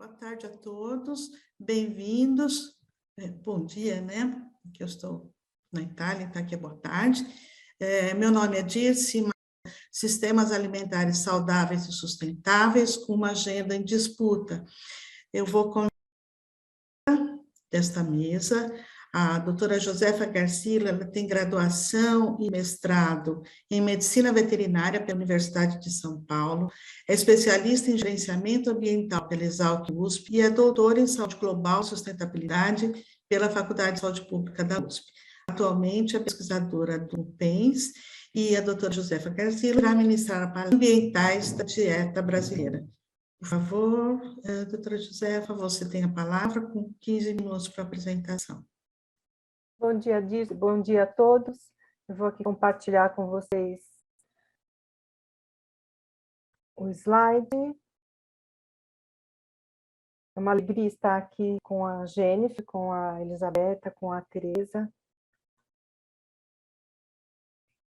Boa tarde a todos, bem-vindos. Bom dia, né? Que eu estou na Itália, então aqui é boa tarde. Meu nome é Dirce, Sistemas Alimentares Saudáveis e Sustentáveis, uma agenda em disputa. Eu vou convidar desta mesa a doutora Josefa Garcia. Ela tem graduação e mestrado em Medicina Veterinária pela Universidade de São Paulo, é especialista em gerenciamento ambiental pela Exalc USP e é doutora em saúde global e sustentabilidade pela Faculdade de Saúde Pública da USP. Atualmente é pesquisadora do PENS e a doutora Josefa Garcia irá ministrar a palestra ambientais da dieta brasileira. Por favor, doutora Josefa, você tem a palavra com 15 minutos para a apresentação. Bom dia, Dirce. Bom dia a todos. Eu vou aqui compartilhar com vocês o slide. É uma alegria estar aqui com a Jennifer, com a Elisabetta, com a Tereza.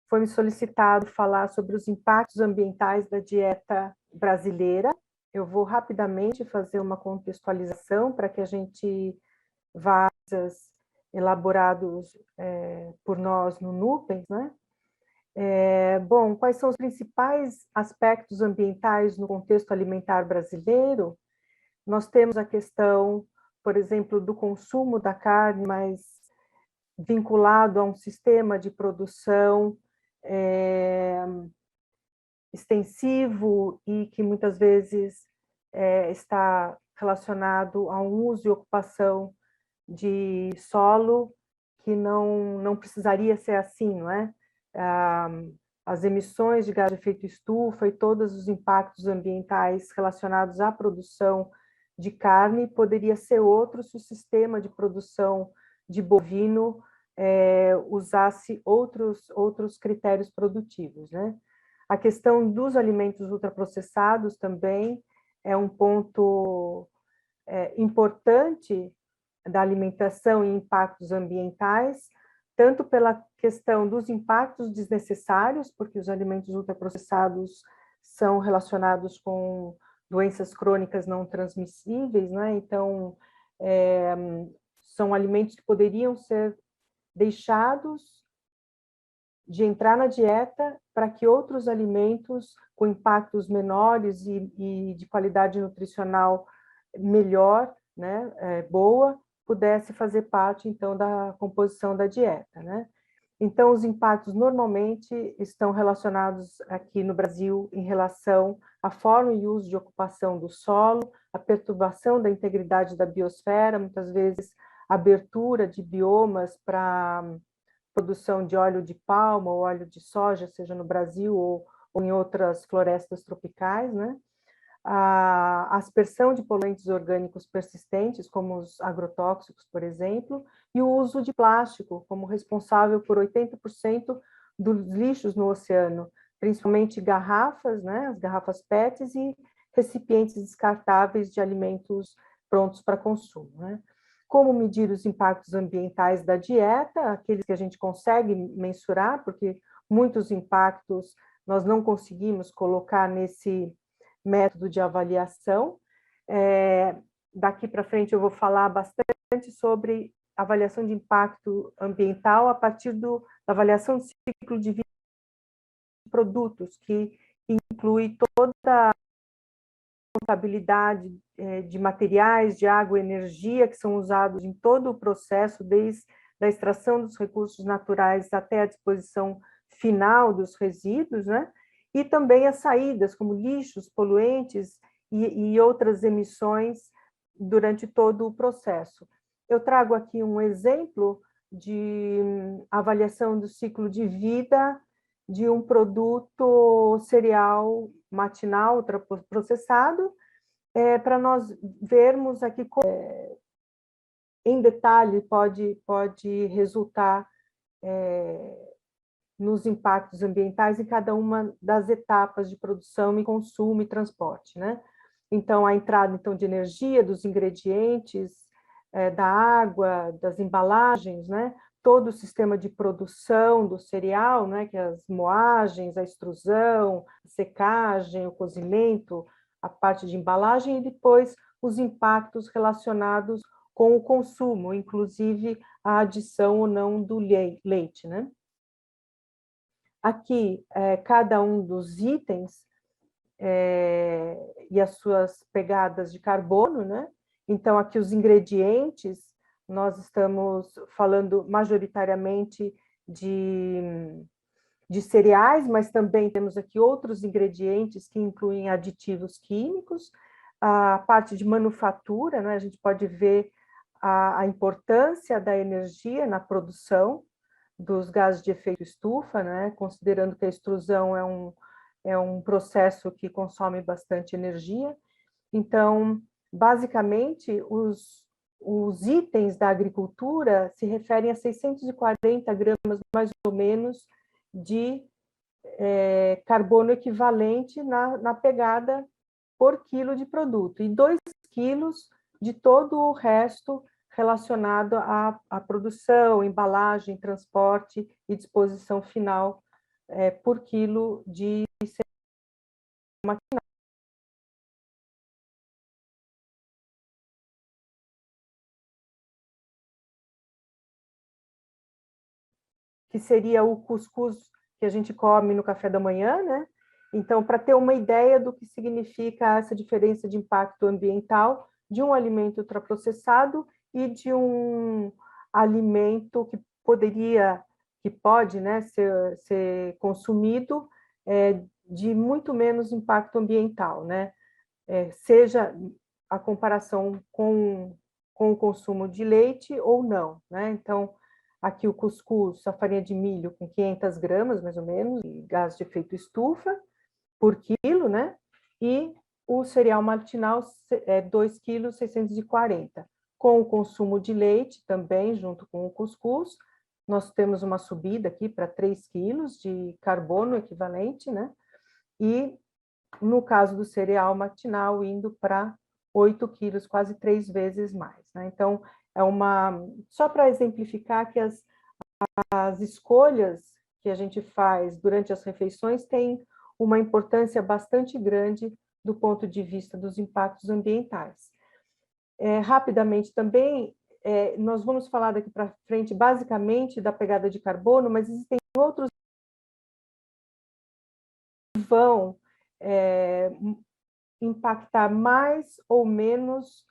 Foi me solicitado falar sobre os impactos ambientais da dieta brasileira. Eu vou rapidamente fazer uma contextualização para que a gente vá elaborados por nós no NUPENS, né? Bom, quais são os principais aspectos ambientais no contexto alimentar brasileiro? Nós temos a questão, por exemplo, do consumo da carne, mas vinculado a um sistema de produção extensivo e que muitas vezes está relacionado a um uso e ocupação de solo que não precisaria ser assim, não é? As emissões de gás de efeito estufa e todos os impactos ambientais relacionados à produção de carne poderia ser outro se o sistema de produção de bovino usasse outros critérios produtivos, né? A questão dos alimentos ultraprocessados também é um ponto importante da alimentação e impactos ambientais, tanto pela questão dos impactos desnecessários, porque os alimentos ultraprocessados são relacionados com doenças crônicas não transmissíveis, né? Então, são alimentos que poderiam ser deixados de entrar na dieta para que outros alimentos com impactos menores e de qualidade nutricional melhor, né, boa, pudesse fazer parte, então, da composição da dieta, né? Então, os impactos normalmente estão relacionados aqui no Brasil em relação à forma e uso de ocupação do solo, a perturbação da integridade da biosfera, muitas vezes abertura de biomas para produção de óleo de palma ou óleo de soja, seja no Brasil ou em outras florestas tropicais, né? A aspersão de poluentes orgânicos persistentes, como os agrotóxicos, por exemplo, e o uso de plástico como responsável por 80% dos lixos no oceano, principalmente garrafas, né, as garrafas PETs e recipientes descartáveis de alimentos prontos para consumo, né? Como medir os impactos ambientais da dieta, aqueles que a gente consegue mensurar, porque muitos impactos nós não conseguimos colocar nesse método de avaliação. Daqui para frente eu vou falar bastante sobre avaliação de impacto ambiental a partir da avaliação de ciclo de vida de produtos, que inclui toda a contabilidade de materiais, de água e energia que são usados em todo o processo, desde a extração dos recursos naturais até a disposição final dos resíduos, né? E também as saídas, como lixos, poluentes e outras emissões durante todo o processo. Eu trago aqui um exemplo de avaliação do ciclo de vida de um produto cereal matinal ultraprocessado, para nós vermos aqui como, em detalhe, pode resultar nos impactos ambientais em cada uma das etapas de produção e consumo e transporte, né? Então, a entrada então, de energia, dos ingredientes, da água, das embalagens, né? Todo o sistema de produção do cereal, né? Que é as moagens, a extrusão, a secagem, o cozimento, a parte de embalagem e depois os impactos relacionados com o consumo, inclusive a adição ou não do leite, né? Aqui, cada um dos itens e as suas pegadas de carbono, né? Então, aqui os ingredientes, nós estamos falando majoritariamente de cereais, mas também temos aqui outros ingredientes que incluem aditivos químicos, a parte de manufatura, né? A gente pode ver a importância da energia na produção dos gases de efeito estufa, né? Considerando que a extrusão é um processo que consome bastante energia. Então, basicamente, os itens da agricultura se referem a 640 gramas, mais ou menos, de carbono equivalente na pegada por quilo de produto, e 2 quilos de todo o resto relacionado à produção, embalagem, transporte e disposição final por quilo de maquinário. Que seria o cuscuz que a gente come no café da manhã, né? Então, para ter uma ideia do que significa essa diferença de impacto ambiental de um alimento ultraprocessado e de um alimento que pode, né, ser consumido de muito menos impacto ambiental, né? Seja a comparação com o consumo de leite ou não, né? Então, aqui o cuscuz, a farinha de milho com 500 gramas, mais ou menos, de gás de efeito estufa por quilo, né? E o cereal matinal, 2 quilos 640. Com o consumo de leite também, junto com o cuscuz, nós temos uma subida aqui para 3 quilos de carbono equivalente, né? E, no caso do cereal matinal, indo para 8 quilos, quase 3 vezes mais, né? Então, só para exemplificar que as escolhas que a gente faz durante as refeições têm uma importância bastante grande do ponto de vista dos impactos ambientais. Rapidamente também, nós vamos falar daqui para frente basicamente da pegada de carbono, mas existem outros que vão impactar mais ou menos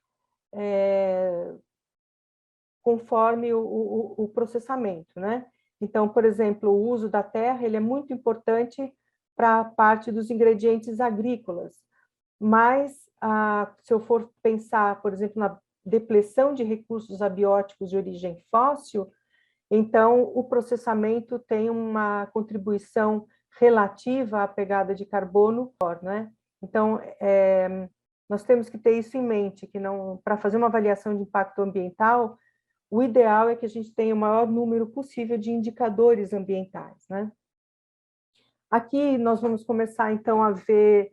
conforme o processamento, né? Então, por exemplo, o uso da terra, ele é muito importante para a parte dos ingredientes agrícolas, mas se eu for pensar, por exemplo, na depleção de recursos abióticos de origem fóssil, então o processamento tem uma contribuição relativa à pegada de carbono, né? Então, nós temos que ter isso em mente, que não, para fazer uma avaliação de impacto ambiental, o ideal é que a gente tenha o maior número possível de indicadores ambientais, né? Aqui nós vamos começar, então, a ver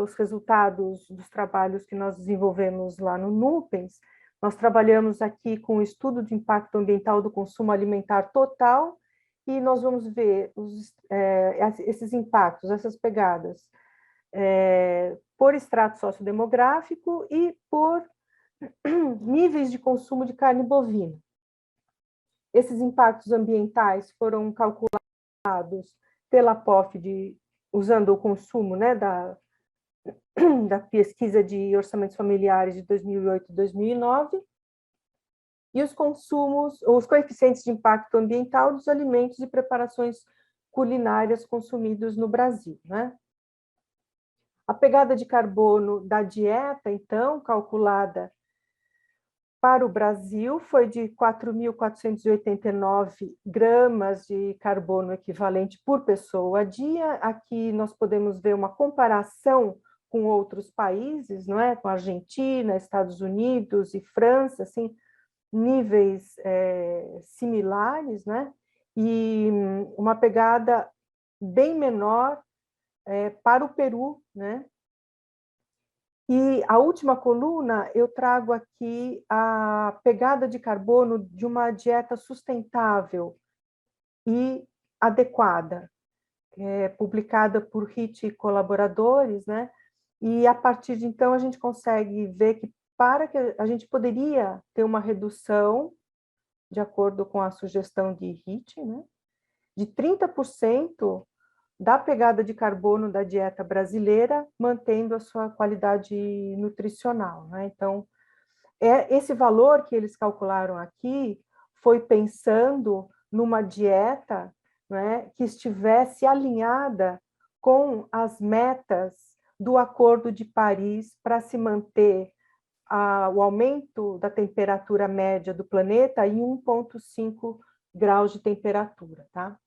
os resultados dos trabalhos que nós desenvolvemos lá no Nupens. Nós trabalhamos aqui com o estudo de impacto ambiental do consumo alimentar total, e nós vamos ver esses impactos, essas pegadas, por extrato sociodemográfico e por níveis de consumo de carne bovina. Esses impactos ambientais foram calculados pela POF usando o consumo, né, da pesquisa de orçamentos familiares de 2008 e 2009, e os coeficientes de impacto ambiental dos alimentos e preparações culinárias consumidos no Brasil, né? A pegada de carbono da dieta, então, calculada para o Brasil, foi de 4.489 gramas de carbono equivalente por pessoa a dia. Aqui nós podemos ver uma comparação com outros países, não é? Com a Argentina, Estados Unidos e França, assim, níveis similares, né? E uma pegada bem menor para o Peru, né? E a última coluna, eu trago aqui a pegada de carbono de uma dieta sustentável e adequada, publicada por HIT e colaboradores, né? E a partir de então a gente consegue ver que para que a gente poderia ter uma redução, de acordo com a sugestão de HIT, né, de 30% da pegada de carbono da dieta brasileira, mantendo a sua qualidade nutricional, né? Então, esse valor que eles calcularam aqui foi pensando numa dieta, né, que estivesse alinhada com as metas do Acordo de Paris para se manter o aumento da temperatura média do planeta em 1,5 graus de temperatura, tá?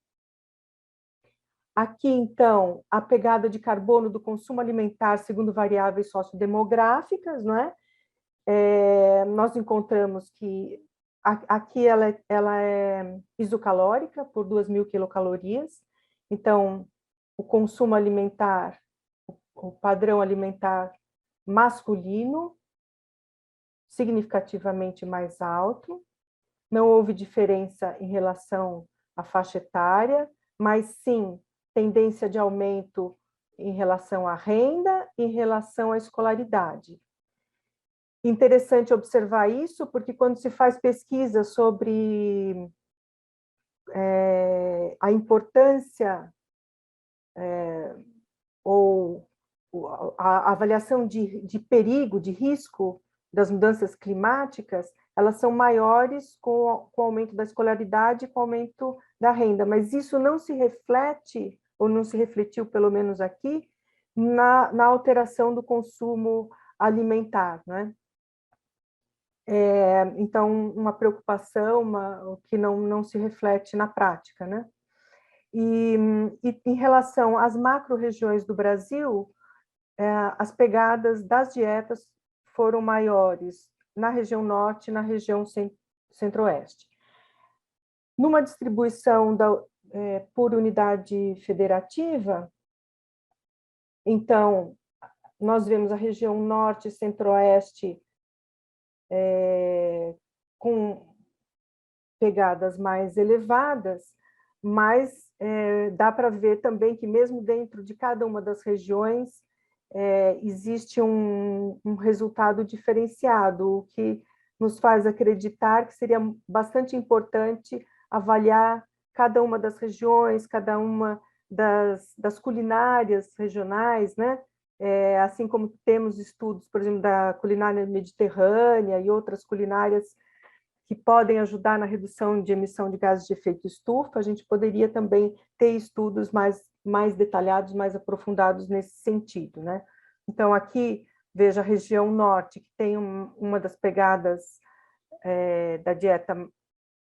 Aqui, então, a pegada de carbono do consumo alimentar segundo variáveis sociodemográficas, não é? Nós encontramos que aqui ela é isocalórica por 2.000 quilocalorias, então o consumo alimentar, o padrão alimentar masculino, significativamente mais alto, não houve diferença em relação à faixa etária, mas sim tendência de aumento em relação à renda e em relação à escolaridade. Interessante observar isso, porque quando se faz pesquisa sobre a importância ou a avaliação de perigo, de risco das mudanças climáticas, elas são maiores com o aumento da escolaridade e com o aumento da renda, mas isso não se reflete, ou não se refletiu, pelo menos aqui, na alteração do consumo alimentar, né? Então, uma preocupação que não se reflete na prática, né? E em relação às macro-regiões do Brasil, as pegadas das dietas foram maiores na região norte e na região centro-oeste. Numa distribuição por unidade federativa, então, nós vemos a região norte e centro-oeste com pegadas mais elevadas, mas dá para ver também que mesmo dentro de cada uma das regiões existe um resultado diferenciado, o que nos faz acreditar que seria bastante importante avaliar cada uma das regiões, cada uma das culinárias regionais, né? Assim como temos estudos, por exemplo, da culinária mediterrânea e outras culinárias que podem ajudar na redução de emissão de gases de efeito estufa, a gente poderia também ter estudos mais detalhados, mais aprofundados nesse sentido, né? Então, aqui, veja a região norte, que tem uma das pegadas da dieta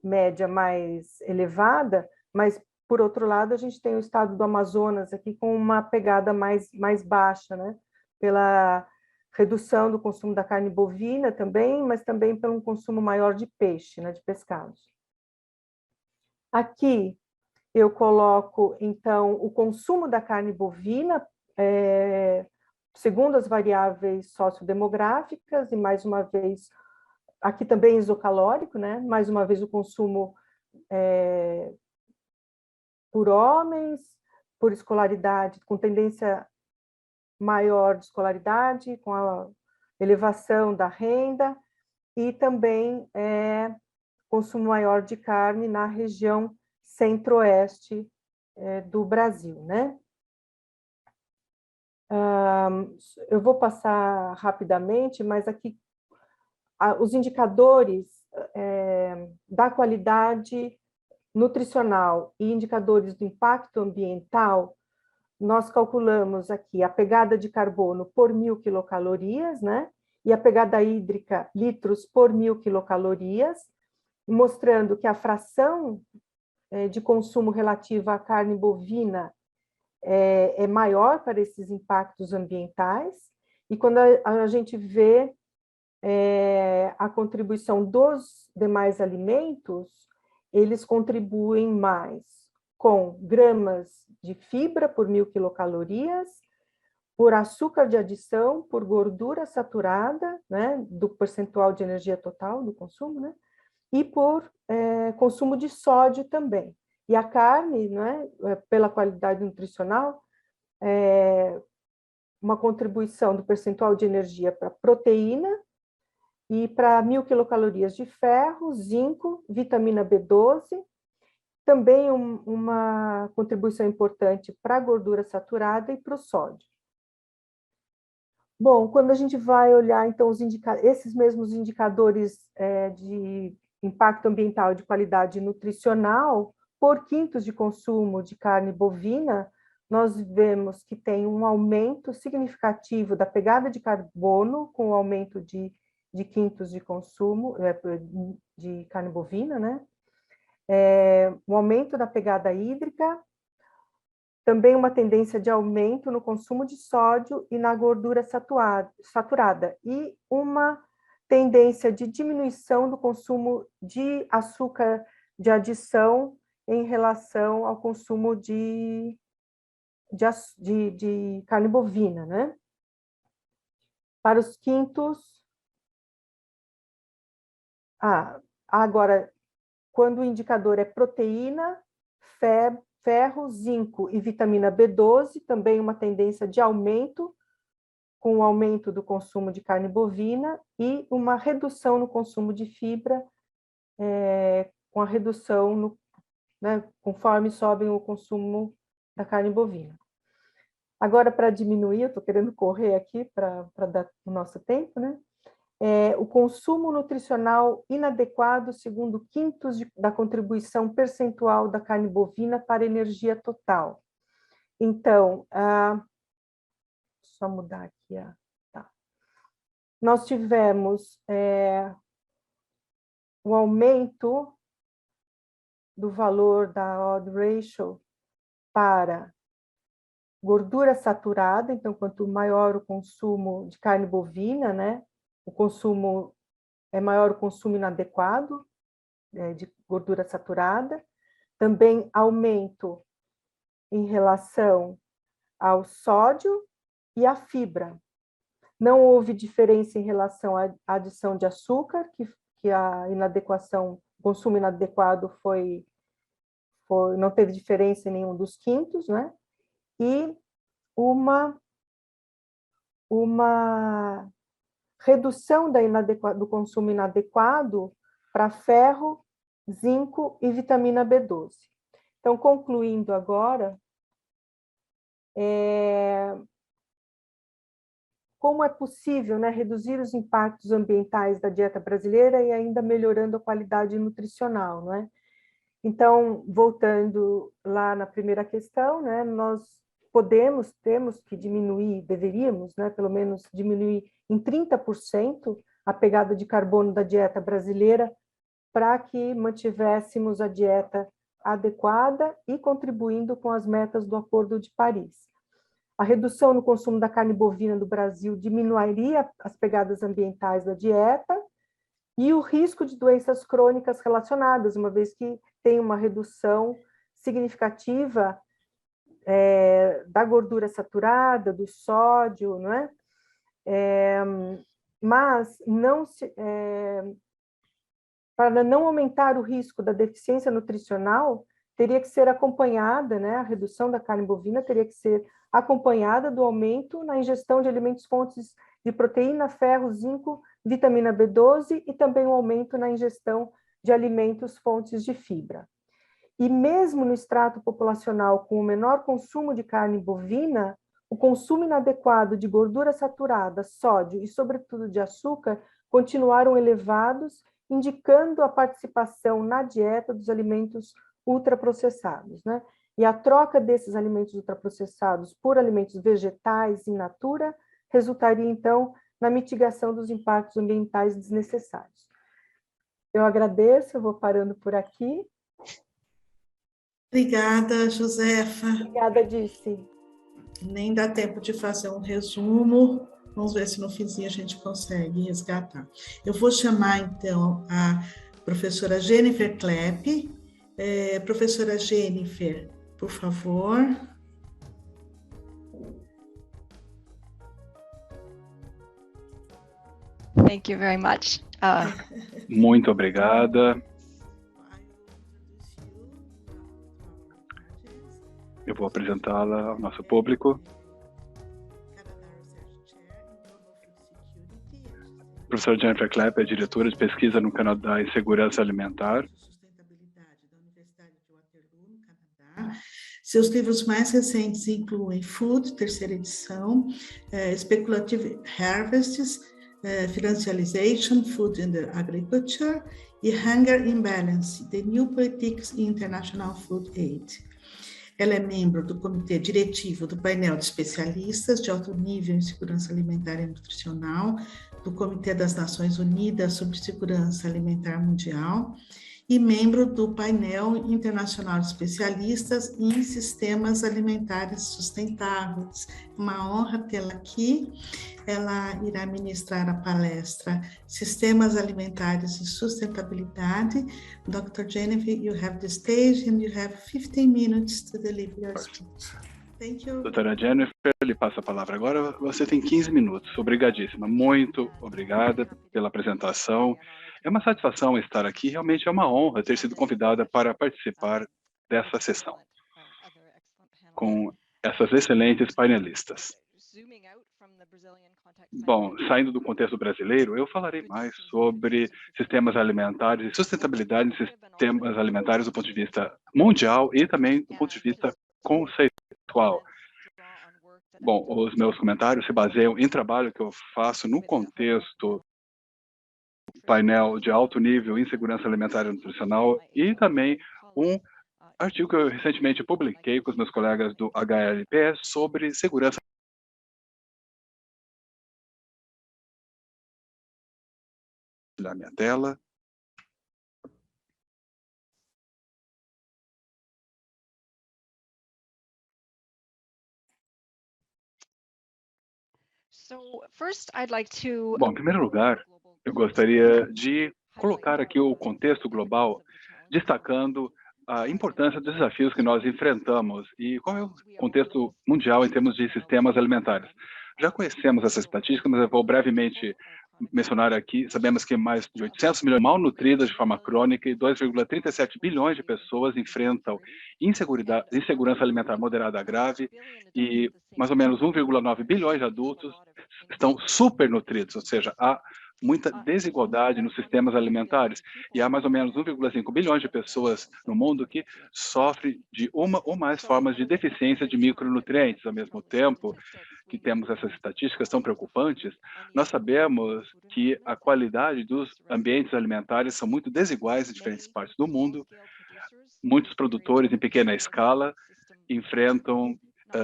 média mais elevada, mas, por outro lado, a gente tem o estado do Amazonas aqui com uma pegada mais baixa, né? Pela redução do consumo da carne bovina também, mas também pelo consumo maior de peixe, né? De pescados. Aqui eu coloco, então, o consumo da carne bovina, segundo as variáveis sociodemográficas, e mais uma vez, aqui também isocalórico, né? Mais uma vez o consumo por homens, por escolaridade, com tendência maior de escolaridade, com a elevação da renda, e também consumo maior de carne na região centro-oeste do Brasil, né? Eu vou passar rapidamente, mas aqui os indicadores da qualidade nutricional e indicadores do impacto ambiental, nós calculamos aqui a pegada de carbono por 1.000 quilocalorias, né? E a pegada hídrica, litros por 1.000 quilocalorias, mostrando que a fração de consumo relativa à carne bovina é maior para esses impactos ambientais, e quando a gente vê a contribuição dos demais alimentos, eles contribuem mais com gramas de fibra por 1.000 quilocalorias, por açúcar de adição, por gordura saturada, né, do percentual de energia total do consumo, né, e por consumo de sódio também. E a carne, né, pela qualidade nutricional, uma contribuição do percentual de energia para proteína e para 1.000 quilocalorias de ferro, zinco, vitamina B12, também uma contribuição importante para a gordura saturada e para o sódio. Bom, quando a gente vai olhar, então, esses mesmos indicadores de impacto ambiental e de qualidade nutricional, por quintos de consumo de carne bovina, nós vemos que tem um aumento significativo da pegada de carbono, com o aumento de quintos de consumo de carne bovina, né? Um aumento da pegada hídrica, também uma tendência de aumento no consumo de sódio e na gordura saturada, e uma tendência de diminuição do consumo de açúcar de adição em relação ao consumo de carne bovina, né? Para os quintos... agora, quando o indicador é proteína, ferro, zinco e vitamina B12, também uma tendência de aumento, com o aumento do consumo de carne bovina, e uma redução no consumo de fibra, com a redução, né, conforme sobe o consumo da carne bovina. Agora, para diminuir, eu estou querendo correr aqui para dar o nosso tempo, né? O consumo nutricional inadequado segundo quintos da contribuição percentual da carne bovina para a energia total. Então, só mudar aqui. Tá. Nós tivemos o aumento do valor da odd ratio para gordura saturada, então, quanto maior o consumo de carne bovina, né, maior o consumo inadequado de gordura saturada. Também aumento em relação ao sódio e à fibra. Não houve diferença em relação à adição de açúcar, que a inadequação, o consumo inadequado não teve diferença em nenhum dos quintos, né? E uma redução do consumo inadequado para ferro, zinco e vitamina B12. Então, concluindo agora, como é possível, né, reduzir os impactos ambientais da dieta brasileira e ainda melhorando a qualidade nutricional, não é? Então, voltando lá na primeira questão, né, nós temos que diminuir, deveríamos, né, pelo menos diminuir em 30% a pegada de carbono da dieta brasileira para que mantivéssemos a dieta adequada e contribuindo com as metas do Acordo de Paris. A redução no consumo da carne bovina do Brasil diminuiria as pegadas ambientais da dieta e o risco de doenças crônicas relacionadas, uma vez que tem uma redução significativa da gordura saturada, do sódio, não é? Mas para não aumentar o risco da deficiência nutricional, teria que ser acompanhada, né? A redução da carne bovina teria que ser acompanhada do aumento na ingestão de alimentos fontes de proteína, ferro, zinco, vitamina B12 e também um aumento na ingestão de alimentos fontes de fibra. E mesmo no extrato populacional com o menor consumo de carne bovina, o consumo inadequado de gordura saturada, sódio e, sobretudo, de açúcar continuaram elevados, indicando a participação na dieta dos alimentos ultraprocessados, né? E a troca desses alimentos ultraprocessados por alimentos vegetais in natura resultaria, então, na mitigação dos impactos ambientais desnecessários. Eu agradeço, eu vou parando por aqui. Obrigada, Josefa. Obrigada, Dirce. Nem dá tempo de fazer um resumo. Vamos ver se no finzinho a gente consegue resgatar. Eu vou chamar, então, a professora Jennifer Klepp. Professora Jennifer, por favor. Thank you very much. Muito obrigada. Eu vou apresentá-la ao nosso público. professora Jennifer Clapp é diretora de pesquisa no Canadá em segurança alimentar. Sustentabilidade da Universidade de Waterloo, no Canadá. Seus livros mais recentes incluem Food, terceira edição, Speculative Harvests, Financialization, Food and Agriculture, e Hunger Imbalance, The New Politics in International Food Aid. Ela é membro do comitê diretivo do painel de especialistas de alto nível em segurança alimentar e nutricional, do Comitê das Nações Unidas sobre Segurança Alimentar Mundial e membro do painel internacional de especialistas em sistemas alimentares sustentáveis. Uma honra tê-la aqui. Ela irá ministrar a palestra Sistemas Alimentares e Sustentabilidade. Dr. Jennifer, you have the stage and you have 15 minutes to deliver your speech. Thank you. Doutora Jennifer, lhe passo a palavra agora. Você tem 15 minutos. Obrigadíssima. Muito obrigada pela apresentação. É uma satisfação estar aqui. Realmente é uma honra ter sido convidada para participar dessa sessão com essas excelentes painelistas. Bom, saindo do contexto brasileiro, eu falarei mais sobre sistemas alimentares e sustentabilidade em sistemas alimentares do ponto de vista mundial e também do ponto de vista conceitual. Bom, os meus comentários se baseiam em trabalho que eu faço no contexto painel de alto nível em segurança alimentar e nutricional e também um artigo que eu recentemente publiquei com os meus colegas do HLPS sobre segurança. Na minha tela. Bom, em primeiro lugar, eu gostaria de colocar aqui o contexto global, destacando a importância dos desafios que nós enfrentamos e qual é o contexto mundial em termos de sistemas alimentares. Já conhecemos essa estatística, mas eu vou brevemente mencionar aqui. Sabemos que mais de 800 milhões malnutridas de forma crônica e 2,37 bilhões de pessoas enfrentam insegurança alimentar moderada a grave e mais ou menos 1,9 bilhões de adultos estão supernutridos, ou seja, há muita desigualdade nos sistemas alimentares e há mais ou menos 1,5 bilhões de pessoas no mundo que sofrem de uma ou mais formas de deficiência de micronutrientes. Ao mesmo tempo que temos essas estatísticas tão preocupantes, nós sabemos que a qualidade dos ambientes alimentares são muito desiguais em diferentes partes do mundo. Muitos produtores em pequena escala enfrentam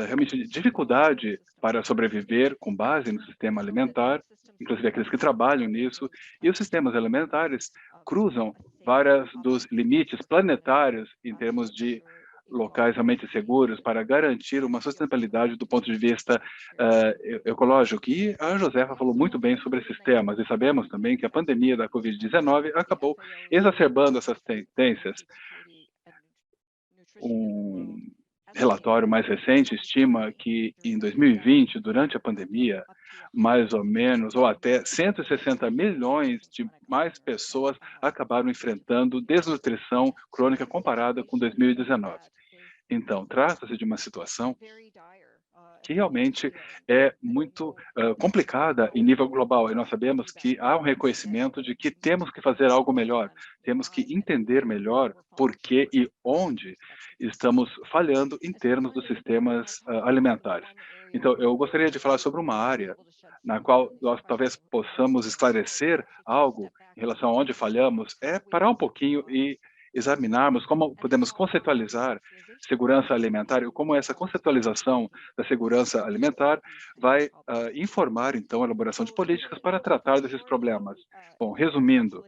realmente dificuldade para sobreviver com base no sistema alimentar, inclusive aqueles que trabalham nisso, e os sistemas alimentares cruzam vários dos limites planetários em termos de locais realmente seguros para garantir uma sustentabilidade do ponto de vista ecológico. E a Josefa falou muito bem sobre esses temas, e sabemos também que a pandemia da Covid-19 acabou exacerbando essas tendências. Um relatório mais recente estima que em 2020, durante a pandemia, mais ou menos, ou até 160 milhões de mais pessoas acabaram enfrentando desnutrição crônica comparada com 2019. Então, trata-se de uma situação que realmente é muito complicada em nível global. E nós sabemos que há um reconhecimento de que temos que fazer algo melhor, temos que entender melhor por que e onde estamos falhando em termos dos sistemas alimentares. Então, eu gostaria de falar sobre uma área na qual nós talvez possamos esclarecer algo em relação a onde falhamos, é parar um pouquinho e examinarmos como podemos conceitualizar segurança alimentar e como essa conceitualização da segurança alimentar vai informar, então, a elaboração de políticas para tratar desses problemas. Bom, resumindo,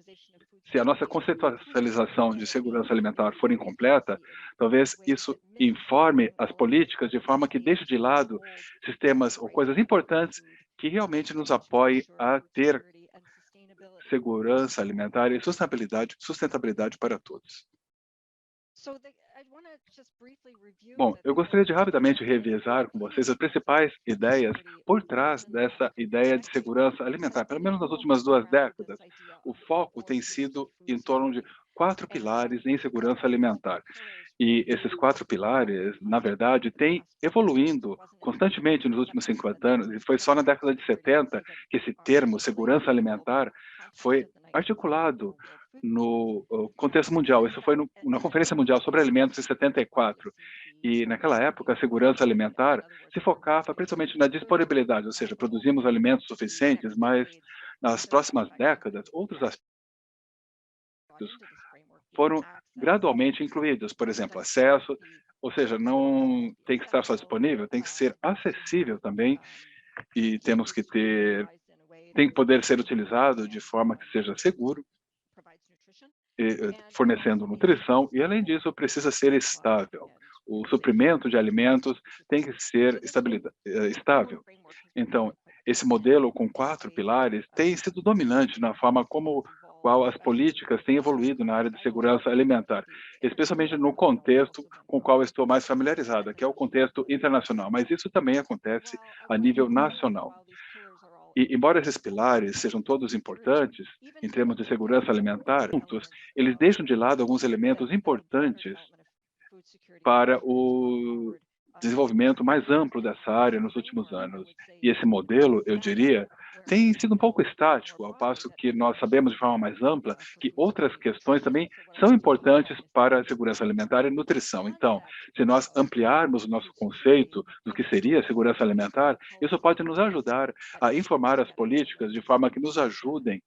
se a nossa conceitualização de segurança alimentar for incompleta, talvez isso informe as políticas de forma que deixe de lado sistemas ou coisas importantes que realmente nos apoiem a ter segurança alimentar e sustentabilidade para todos. Bom, eu gostaria de rapidamente revisar com vocês as principais ideias por trás dessa ideia de segurança alimentar. Pelo menos nas últimas 2 décadas, o foco tem sido em torno de 4 pilares em segurança alimentar. E esses 4 pilares, na verdade, têm evoluindo constantemente nos últimos 50 anos, e foi só na década de 70 que esse termo, segurança alimentar, foi articulado no contexto mundial. Isso foi na Conferência Mundial sobre Alimentos em 74. E, naquela época, a segurança alimentar se focava principalmente na disponibilidade, ou seja, produzimos alimentos suficientes, mas nas próximas décadas, outros aspectos foram gradualmente incluídos, por exemplo, acesso, ou seja, não tem que estar só disponível, tem que ser acessível também, e tem que poder ser utilizado de forma que seja seguro, fornecendo nutrição, e além disso precisa ser estável. O suprimento de alimentos tem que ser estável. Então, esse modelo com 4 pilares tem sido dominante na forma qual as políticas têm evoluído na área de segurança alimentar, especialmente no contexto com o qual estou mais familiarizada, que é o contexto internacional, mas isso também acontece a nível nacional. E, embora esses pilares sejam todos importantes, em termos de segurança alimentar, eles deixam de lado alguns elementos importantes para o desenvolvimento mais amplo dessa área nos últimos anos. E esse modelo, eu diria, tem sido um pouco estático, ao passo que nós sabemos de forma mais ampla que outras questões também são importantes para a segurança alimentar e nutrição. Então, se nós ampliarmos o nosso conceito do que seria segurança alimentar, isso pode nos ajudar a informar as políticas de forma que nos ajudem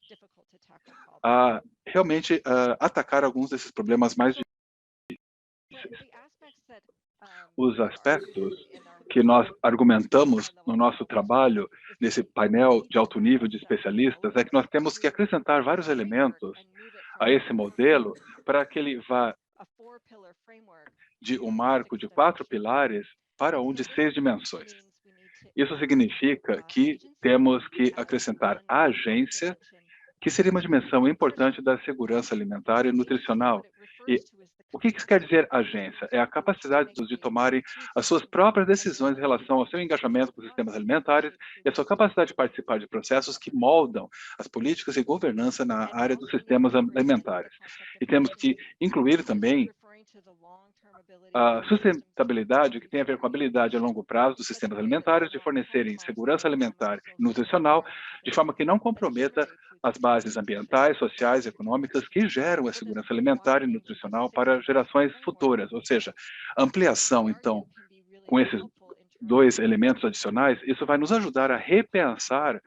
a realmente atacar alguns desses problemas mais difíceis. Os aspectos que nós argumentamos no nosso trabalho, nesse painel de alto nível de especialistas, é que nós temos que acrescentar vários elementos a esse modelo para que ele vá de um marco de 4 pilares para um de 6 dimensões. Isso significa que temos que acrescentar a agência, que seria uma dimensão importante da segurança alimentar e nutricional. E o que isso quer dizer agência? É a capacidade de tomarem as suas próprias decisões em relação ao seu engajamento com os sistemas alimentares e a sua capacidade de participar de processos que moldam as políticas e governança na área dos sistemas alimentares. E temos que incluir também a sustentabilidade, que tem a ver com a habilidade a longo prazo dos sistemas alimentares de fornecerem segurança alimentar e nutricional de forma que não comprometa as bases ambientais, sociais e econômicas que geram a segurança alimentar e nutricional para gerações futuras. Ou seja, a ampliação, então, com esses 2 elementos adicionais, isso vai nos ajudar a repensar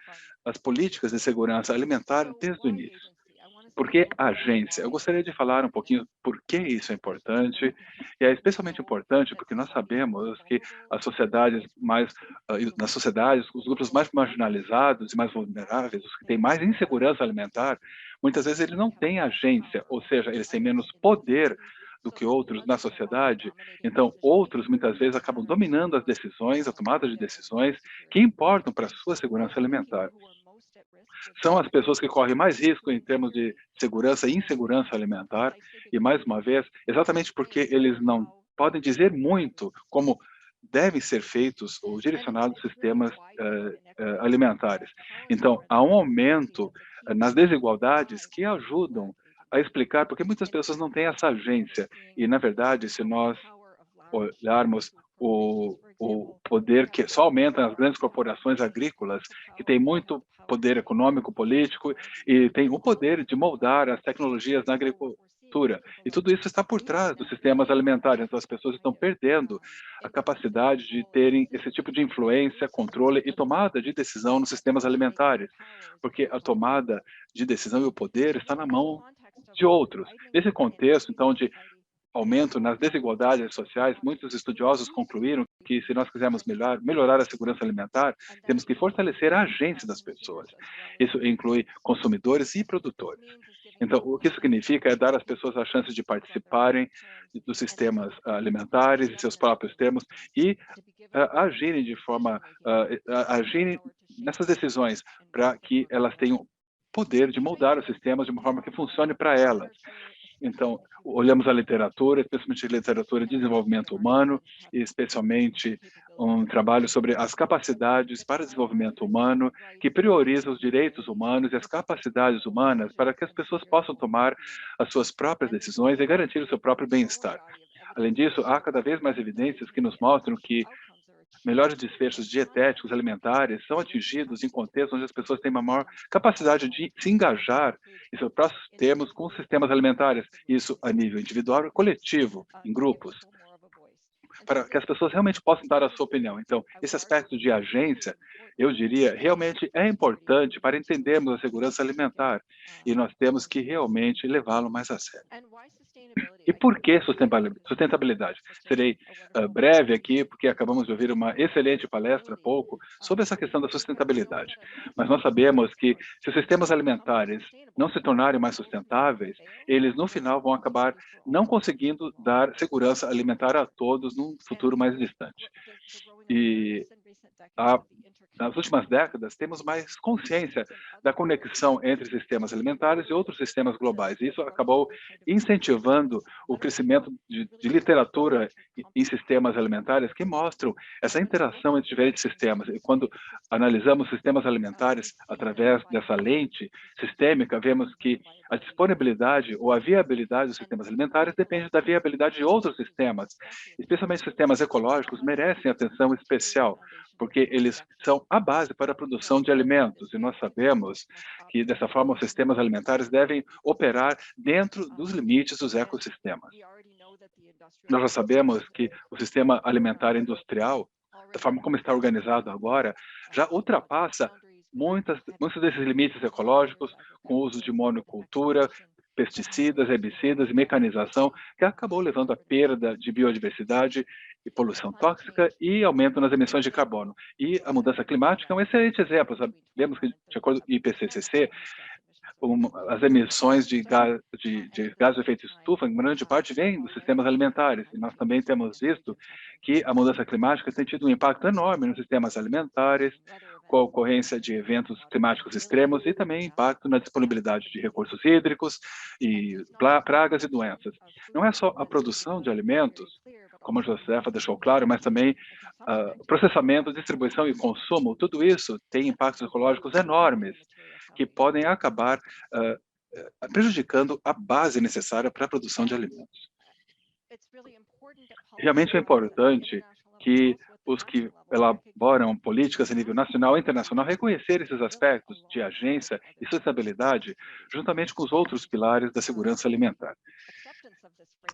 as políticas de segurança alimentar desde o início. Por que a agência? Eu gostaria de falar um pouquinho por que isso é importante, e é especialmente importante porque nós sabemos que nas sociedades, os grupos mais marginalizados e mais vulneráveis, os que têm mais insegurança alimentar, muitas vezes eles não têm agência, ou seja, eles têm menos poder do que outros na sociedade. Então, outros muitas vezes acabam dominando as decisões, a tomada de decisões que importam para a sua segurança alimentar. São as pessoas que correm mais risco em termos de segurança e insegurança alimentar, e mais uma vez, exatamente porque eles não podem dizer muito como devem ser feitos ou direcionados sistemas alimentares. Então, há um aumento nas desigualdades que ajudam a explicar porque muitas pessoas não têm essa agência. E, na verdade, se nós olharmos o poder que só aumenta nas grandes corporações agrícolas, que têm muito poder econômico, político, e tem o poder de moldar as tecnologias na agricultura. E tudo isso está por trás dos sistemas alimentares. Então, as pessoas estão perdendo a capacidade de terem esse tipo de influência, controle e tomada de decisão nos sistemas alimentares, porque a tomada de decisão e o poder está na mão de outros. Nesse contexto, então, de aumento nas desigualdades sociais, muitos estudiosos concluíram que se nós quisermos melhorar a segurança alimentar, temos que fortalecer a agência das pessoas. Isso inclui consumidores e produtores. Então, o que isso significa é dar às pessoas a chance de participarem dos sistemas alimentares, em seus próprios termos, e agirem de forma, agirem nessas decisões para que elas tenham poder de moldar os sistemas de uma forma que funcione para elas. Então, olhamos a literatura, especialmente a literatura de desenvolvimento humano, e especialmente um trabalho sobre as capacidades para desenvolvimento humano, que prioriza os direitos humanos e as capacidades humanas para que as pessoas possam tomar as suas próprias decisões e garantir o seu próprio bem-estar. Além disso, há cada vez mais evidências que nos mostram que melhores desfechos dietéticos alimentares são atingidos em contextos onde as pessoas têm uma maior capacidade de se engajar em seus próprios termos com sistemas alimentares, isso a nível individual e coletivo, em grupos, para que as pessoas realmente possam dar a sua opinião. Então, esse aspecto de agência, eu diria, realmente é importante para entendermos a segurança alimentar, e nós temos que realmente levá-lo mais a sério. E por que sustentabilidade? Serei breve aqui, porque acabamos de ouvir uma excelente palestra há pouco sobre essa questão da sustentabilidade. Mas nós sabemos que se os sistemas alimentares não se tornarem mais sustentáveis, eles no final vão acabar não conseguindo dar segurança alimentar a todos num futuro mais distante. E nas últimas décadas, temos mais consciência da conexão entre sistemas alimentares e outros sistemas globais. Isso acabou incentivando o crescimento de literatura em sistemas alimentares que mostram essa interação entre diferentes sistemas. E quando analisamos sistemas alimentares através dessa lente sistêmica, vemos que a disponibilidade ou a viabilidade dos sistemas alimentares depende da viabilidade de outros sistemas. Especialmente sistemas ecológicos merecem atenção especial, porque eles são a base para a produção de alimentos, e nós sabemos que, dessa forma, os sistemas alimentares devem operar dentro dos limites dos ecossistemas. Nós já sabemos que o sistema alimentar industrial, da forma como está organizado agora, já ultrapassa muitos desses limites ecológicos, com o uso de monocultura, pesticidas, herbicidas e mecanização, que acabou levando à perda de biodiversidade e poluição tóxica e aumento nas emissões de carbono. E a mudança climática é um excelente exemplo. Sabemos que, de acordo com o IPCC, as emissões de gás de efeito estufa, em grande parte, vêm dos sistemas alimentares. E nós também temos visto que a mudança climática tem tido um impacto enorme nos sistemas alimentares, com a ocorrência de eventos climáticos extremos e também impacto na disponibilidade de recursos hídricos e pragas e doenças. Não é só a produção de alimentos, como a Josefa deixou claro, mas também processamento, distribuição e consumo. Tudo isso tem impactos ecológicos enormes que podem acabar prejudicando a base necessária para a produção de alimentos. Realmente é importante que os que elaboram políticas a nível nacional e internacional reconhecer esses aspectos de agência e sustentabilidade juntamente com os outros pilares da segurança alimentar.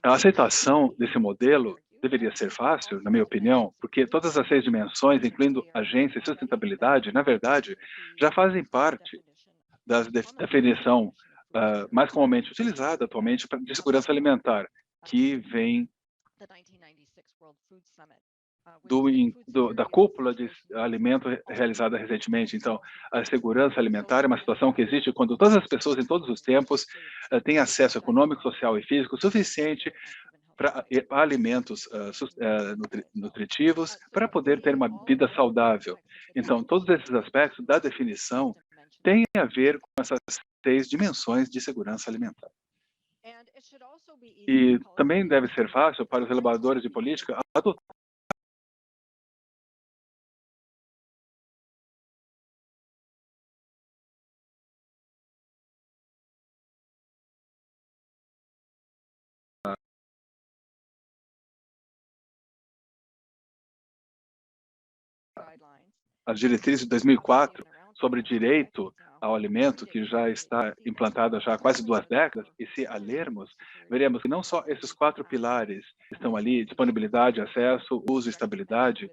A aceitação desse modelo deveria ser fácil, na minha opinião, porque todas as 6 dimensões, incluindo agência e sustentabilidade, na verdade, já fazem parte da definição mais comumente utilizada atualmente de segurança alimentar, que vem da cúpula de alimento realizada recentemente. Então, a segurança alimentar é uma situação que existe quando todas as pessoas em todos os tempos têm acesso econômico, social e físico suficiente para alimentos nutritivos para poder ter uma vida saudável. Então, todos esses aspectos da definição têm a ver com essas 6 dimensões de segurança alimentar. E também deve ser fácil para os elaboradores de política adotar as diretrizes de 2004 sobre direito ao alimento, que já está implantada já há quase 2 décadas, e se a lermos, veremos que não só esses 4 pilares estão ali, disponibilidade, acesso, uso e estabilidade,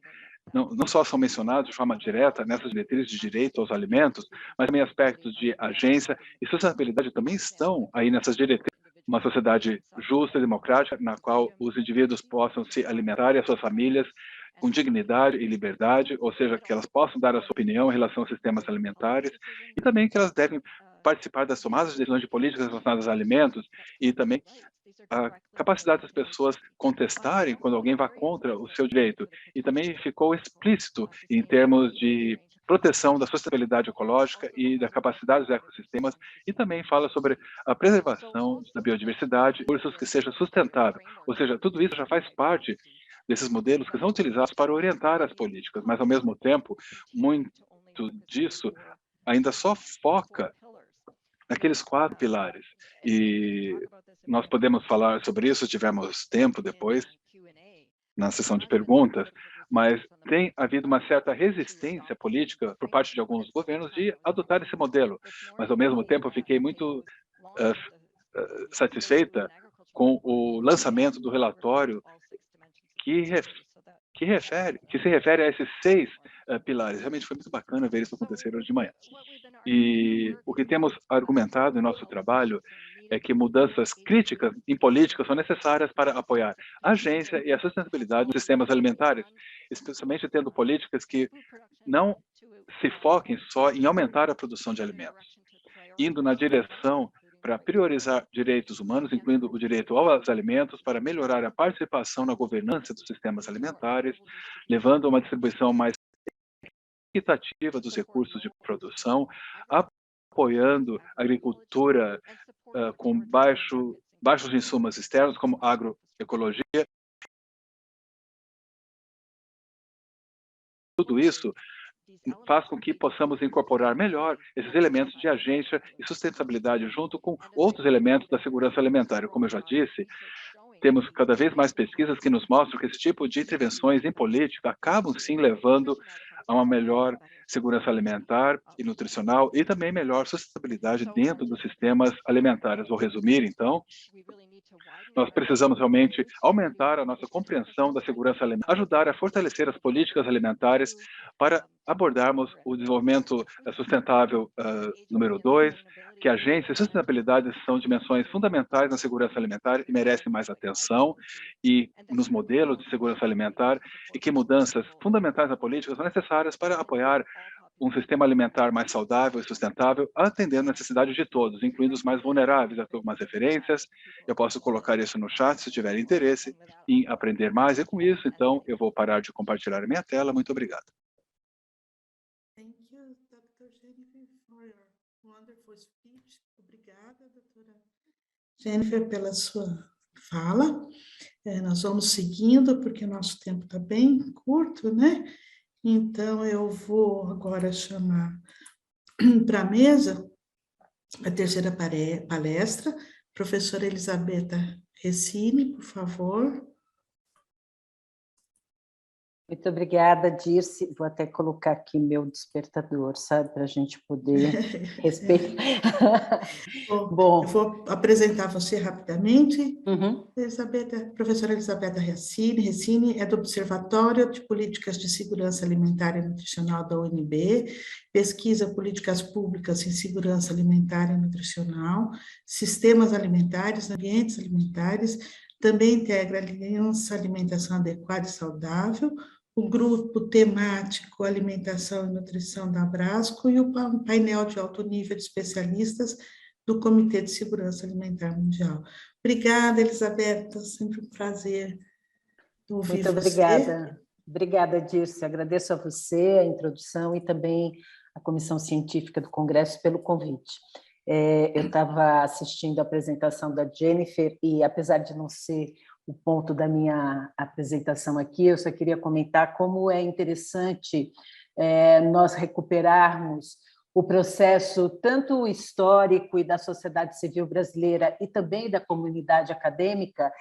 não só são mencionados de forma direta nessas diretrizes de direito aos alimentos, mas também aspectos de agência e sustentabilidade também estão aí nessas diretrizes. Uma sociedade justa e democrática, na qual os indivíduos possam se alimentar e as suas famílias com dignidade e liberdade, ou seja, que elas possam dar a sua opinião em relação aos sistemas alimentares, e também que elas devem participar das tomadas de decisões de políticas relacionadas a alimentos, e também a capacidade das pessoas contestarem quando alguém vai contra o seu direito. E também ficou explícito em termos de proteção da sustentabilidade ecológica e da capacidade dos ecossistemas, e também fala sobre a preservação da biodiversidade, recursos que seja sustentável. Ou seja, tudo isso já faz parte desses modelos que são utilizados para orientar as políticas, mas, ao mesmo tempo, muito disso ainda só foca naqueles 4 pilares. E nós podemos falar sobre isso, se tivermos tempo depois, na sessão de perguntas, mas tem havido uma certa resistência política por parte de alguns governos de adotar esse modelo. Mas, ao mesmo tempo, eu fiquei muito satisfeita com o lançamento do relatório que se refere a esses 6 pilares. Realmente foi muito bacana ver isso acontecer hoje de manhã. E o que temos argumentado em nosso trabalho é que mudanças críticas em política são necessárias para apoiar a agência e a sustentabilidade dos sistemas alimentares, especialmente tendo políticas que não se foquem só em aumentar a produção de alimentos, indo na direção para priorizar direitos humanos, incluindo o direito aos alimentos, para melhorar a participação na governança dos sistemas alimentares, levando a uma distribuição mais equitativa dos recursos de produção, apoiando a agricultura com baixos insumos externos, como agroecologia. Tudo isso faz com que possamos incorporar melhor esses elementos de agência e sustentabilidade junto com outros elementos da segurança alimentar. Como eu já disse, temos cada vez mais pesquisas que nos mostram que esse tipo de intervenções em política acabam, sim, levando a uma melhor segurança alimentar e nutricional e também melhor sustentabilidade dentro dos sistemas alimentares. Vou resumir, então. Nós precisamos realmente aumentar a nossa compreensão da segurança alimentar, ajudar a fortalecer as políticas alimentares para abordarmos o desenvolvimento sustentável número 2, que a agência e sustentabilidade são dimensões fundamentais na segurança alimentar e merecem mais atenção e nos modelos de segurança alimentar, e que mudanças fundamentais na política são necessárias para apoiar um sistema alimentar mais saudável e sustentável, atendendo às necessidades de todos, incluindo os mais vulneráveis. Aqui algumas referências, eu posso colocar isso no chat se tiver interesse em aprender mais, e com isso, então, eu vou parar de compartilhar a minha tela. Muito obrigado. Thank you, Dr. Jennifer, for your wonderful speech. Obrigada, doutora Jennifer, pela sua fala. Nós vamos seguindo, porque o nosso tempo está bem curto, né? Então, eu vou agora chamar para a mesa a terceira palestra, professora Elisabetta Recine, por favor. Muito obrigada, Dirce. Vou até colocar aqui meu despertador, sabe, para a gente poder respeitar. Bom, eu vou apresentar você rapidamente. Professora Elisabetta Recine é do Observatório de Políticas de Segurança Alimentar e Nutricional da UNB, pesquisa políticas públicas em segurança alimentar e nutricional, sistemas alimentares, ambientes alimentares, também integra a Aliança Alimentação Adequada e Saudável, o grupo temático Alimentação e Nutrição da Abrasco e o painel de alto nível de especialistas do Comitê de Segurança Alimentar Mundial. Obrigada, Elisabetta, sempre um prazer ouvir você. Muito obrigada. Obrigada, Dirce. Agradeço a você a introdução e também a Comissão Científica do Congresso pelo convite. Eu estava assistindo a apresentação da Jennifer e, apesar de não ser o ponto da minha apresentação aqui, eu só queria comentar como é interessante nós recuperarmos o processo tanto histórico e da sociedade civil brasileira e também da comunidade acadêmica,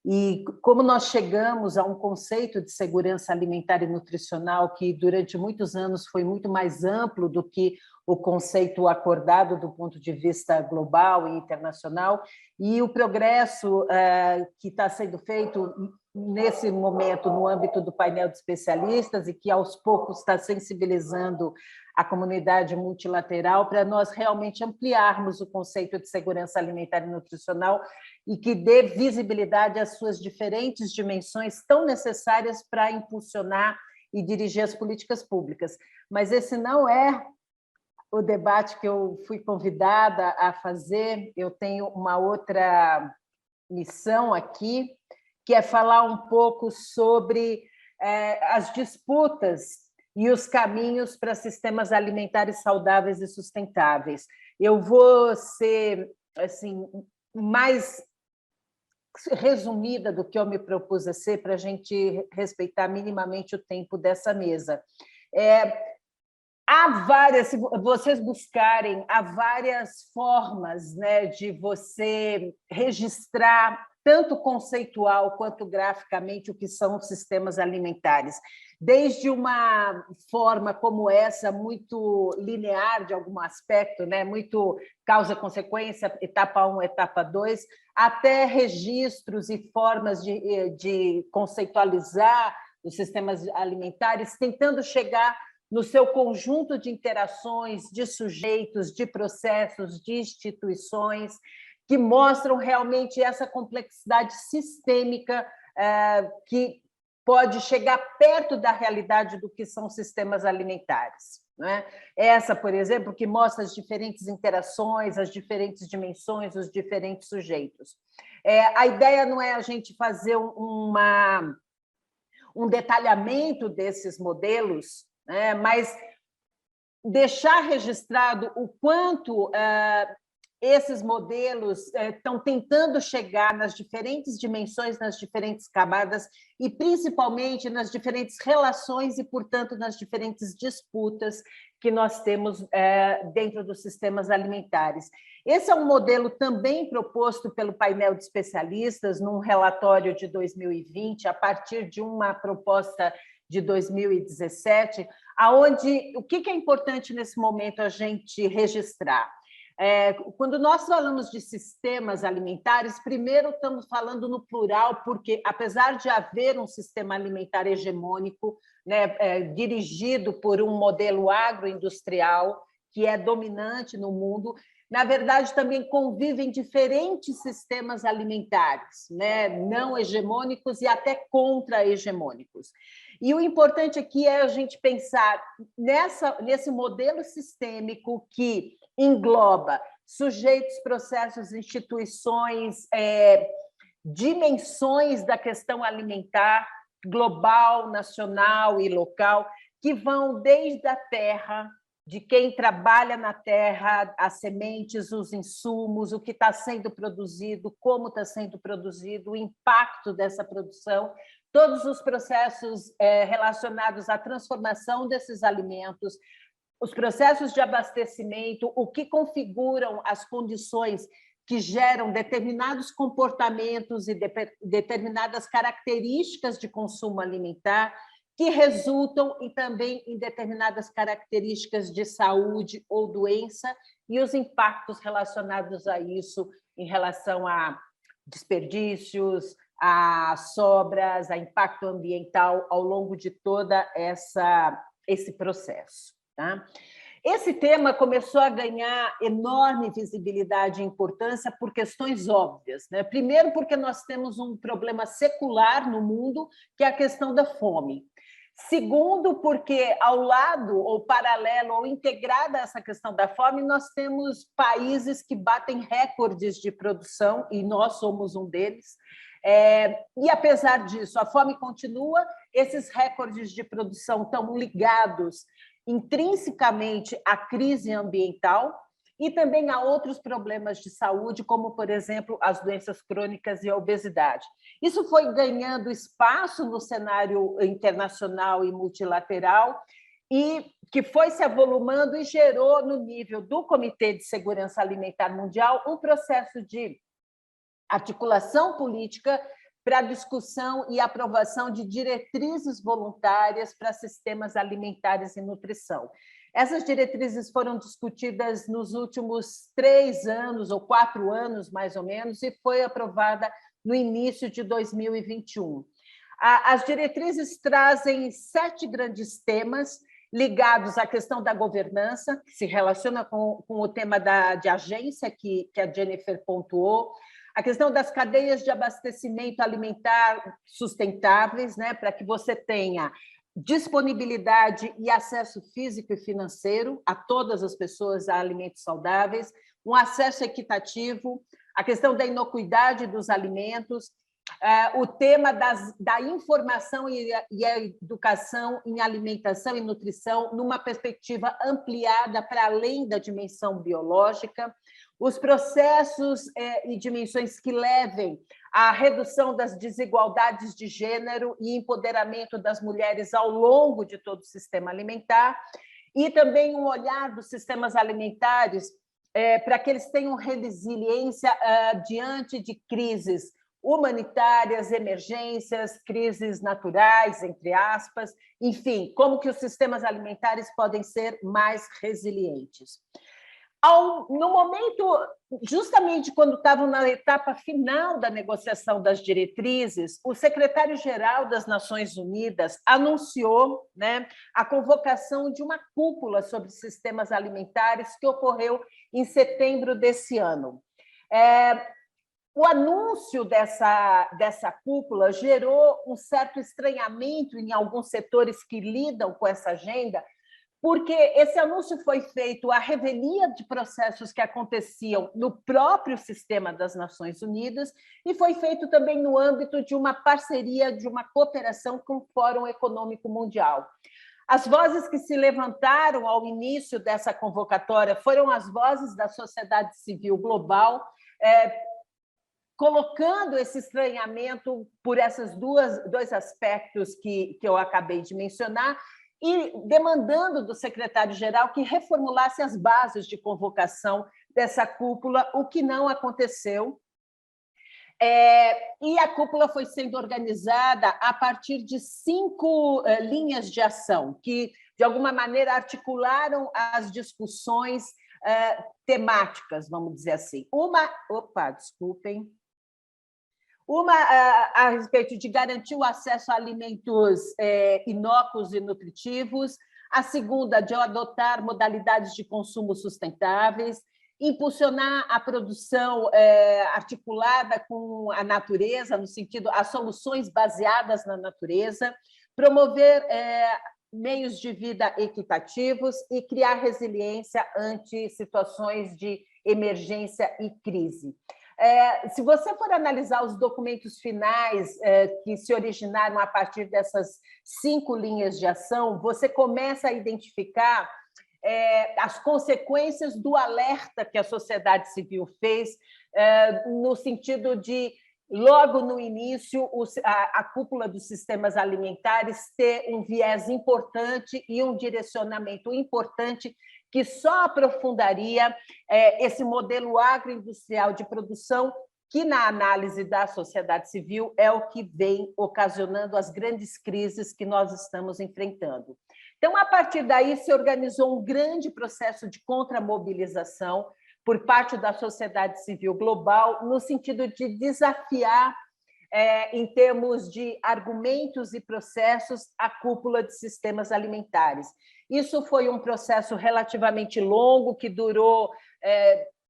e como nós chegamos a um conceito de segurança alimentar e nutricional que durante muitos anos foi muito mais amplo do que o conceito acordado do ponto de vista global e internacional, e o progresso que está sendo feito nesse momento no âmbito do painel de especialistas e que aos poucos está sensibilizando a comunidade multilateral para nós realmente ampliarmos o conceito de segurança alimentar e nutricional e que dê visibilidade às suas diferentes dimensões tão necessárias para impulsionar e dirigir as políticas públicas. Mas esse não é o debate que eu fui convidada a fazer. Eu tenho uma outra missão aqui, que é falar um pouco sobre as disputas e os caminhos para sistemas alimentares saudáveis e sustentáveis. Eu vou ser assim, mais resumida do que eu me propus a ser, para a gente respeitar minimamente o tempo dessa mesa. Há várias, se vocês buscarem, há várias formas, né, de você registrar, tanto conceitual quanto graficamente, o que são sistemas alimentares. Desde uma forma como essa, muito linear de algum aspecto, né, muito causa-consequência, etapa 1, etapa 2, até registros e formas de conceitualizar os sistemas alimentares, tentando chegar no seu conjunto de interações, de sujeitos, de processos, de instituições, que mostram realmente essa complexidade sistêmica que pode chegar perto da realidade do que são sistemas alimentares. Né? Essa, por exemplo, que mostra as diferentes interações, as diferentes dimensões, os diferentes sujeitos. A ideia não é a gente fazer um detalhamento desses modelos, né? Mas deixar registrado o quanto esses modelos estão tentando chegar nas diferentes dimensões, nas diferentes camadas e, principalmente, nas diferentes relações e, portanto, nas diferentes disputas que nós temos dentro dos sistemas alimentares. Esse é um modelo também proposto pelo painel de especialistas num relatório de 2020, a partir de uma proposta de 2017, aonde o que é importante nesse momento a gente registrar? Quando nós falamos de sistemas alimentares, primeiro estamos falando no plural, porque, apesar de haver um sistema alimentar hegemônico, né, dirigido por um modelo agroindustrial, que é dominante no mundo, na verdade, também convivem diferentes sistemas alimentares, né, não hegemônicos e até contra-hegemônicos. E o importante aqui é a gente pensar nesse modelo sistêmico que engloba sujeitos, processos, instituições, dimensões da questão alimentar, global, nacional e local, que vão desde a terra, de quem trabalha na terra, as sementes, os insumos, o que está sendo produzido, como está sendo produzido, o impacto dessa produção, todos os processos relacionados à transformação desses alimentos, os processos de abastecimento, o que configuram as condições que geram determinados comportamentos e determinadas características de consumo alimentar, que resultam também em determinadas características de saúde ou doença e os impactos relacionados a isso em relação a desperdícios, a sobras, a impacto ambiental ao longo de toda esse processo. Tá? Esse tema começou a ganhar enorme visibilidade e importância por questões óbvias, né? Primeiro, porque nós temos um problema secular no mundo, que é a questão da fome. Segundo, porque ao lado, ou paralelo, ou integrada a essa questão da fome, nós temos países que batem recordes de produção, e nós somos um deles. E, apesar disso, a fome continua, esses recordes de produção estão ligados intrinsecamente à crise ambiental e também a outros problemas de saúde, como, por exemplo, as doenças crônicas e a obesidade. Isso foi ganhando espaço no cenário internacional e multilateral e que foi se avolumando e gerou, no nível do Comitê de Segurança Alimentar Mundial, um processo de articulação política para a discussão e aprovação de diretrizes voluntárias para sistemas alimentares e nutrição. Essas diretrizes foram discutidas nos últimos 3 anos, ou 4 anos, mais ou menos, e foi aprovada no início de 2021. As diretrizes trazem 7 grandes temas ligados à questão da governança, que se relaciona com o tema de agência, que a Jennifer pontuou, a questão das cadeias de abastecimento alimentar sustentáveis, né, para que você tenha disponibilidade e acesso físico e financeiro a todas as pessoas a alimentos saudáveis, um acesso equitativo, a questão da inocuidade dos alimentos o tema da informação e a educação em alimentação e nutrição numa perspectiva ampliada para além da dimensão biológica, os processos e dimensões que levem à redução das desigualdades de gênero e empoderamento das mulheres ao longo de todo o sistema alimentar, e também um olhar dos sistemas alimentares para que eles tenham resiliência diante de crises humanitárias, emergências, crises naturais, entre aspas, enfim, como que os sistemas alimentares podem ser mais resilientes. No momento, justamente quando estavam na etapa final da negociação das diretrizes, o secretário-geral das Nações Unidas anunciou, né, a convocação de uma cúpula sobre sistemas alimentares que ocorreu em setembro desse ano. O anúncio dessa cúpula gerou um certo estranhamento em alguns setores que lidam com essa agenda, porque esse anúncio foi feito à revelia de processos que aconteciam no próprio sistema das Nações Unidas e foi feito também no âmbito de uma parceria, de uma cooperação com o Fórum Econômico Mundial. As vozes que se levantaram ao início dessa convocatória foram as vozes da sociedade civil global, colocando esse estranhamento por esses dois aspectos que eu acabei de mencionar, e demandando do secretário-geral que reformulasse as bases de convocação dessa cúpula, o que não aconteceu. E a cúpula foi sendo organizada a partir de 5 linhas de ação, que, de alguma maneira, articularam as discussões temáticas, vamos dizer assim. Uma a respeito de garantir o acesso a alimentos inócuos e nutritivos, a segunda, de adotar modalidades de consumo sustentáveis, impulsionar a produção articulada com a natureza, no sentido, as soluções baseadas na natureza, promover meios de vida equitativos e criar resiliência ante situações de emergência e crise. Se você for analisar os documentos finais que se originaram a partir dessas 5 linhas de ação, você começa a identificar as consequências do alerta que a sociedade civil fez, no sentido de, logo no início, a cúpula dos sistemas alimentares ter um viés importante e um direcionamento importante que só aprofundaria esse modelo agroindustrial de produção que, na análise da sociedade civil, é o que vem ocasionando as grandes crises que nós estamos enfrentando. Então, a partir daí, se organizou um grande processo de contramobilização por parte da sociedade civil global, no sentido de desafiar, em termos de argumentos e processos, a cúpula de sistemas alimentares. Isso foi um processo relativamente longo, que durou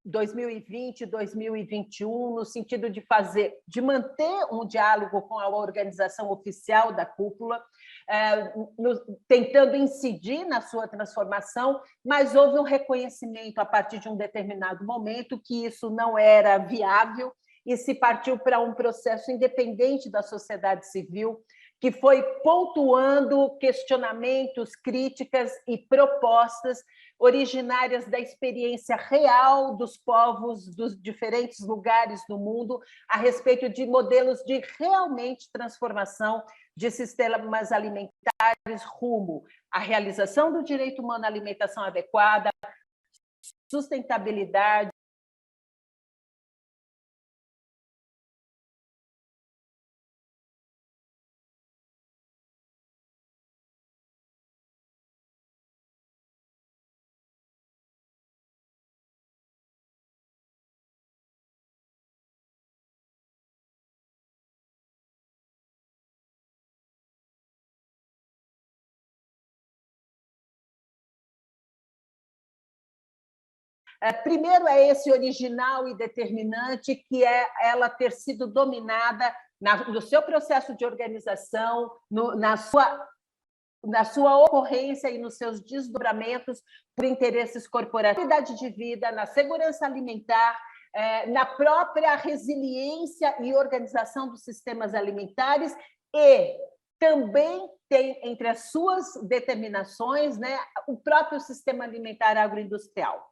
2020, 2021, no sentido de manter um diálogo com a organização oficial da cúpula, tentando incidir na sua transformação, mas houve um reconhecimento, a partir de um determinado momento, que isso não era viável, e se partiu para um processo independente da sociedade civil, que foi pontuando questionamentos, críticas e propostas originárias da experiência real dos povos dos diferentes lugares do mundo a respeito de modelos de realmente transformação de sistemas alimentares rumo à realização do direito humano à alimentação adequada, sustentabilidade, primeiro é esse original e determinante, que é ela ter sido dominada no seu processo de organização, na sua ocorrência e nos seus desdobramentos por interesses corporativos, na qualidade de vida, na segurança alimentar, na própria resiliência e organização dos sistemas alimentares, e também tem entre as suas determinações, né, o próprio sistema alimentar agroindustrial.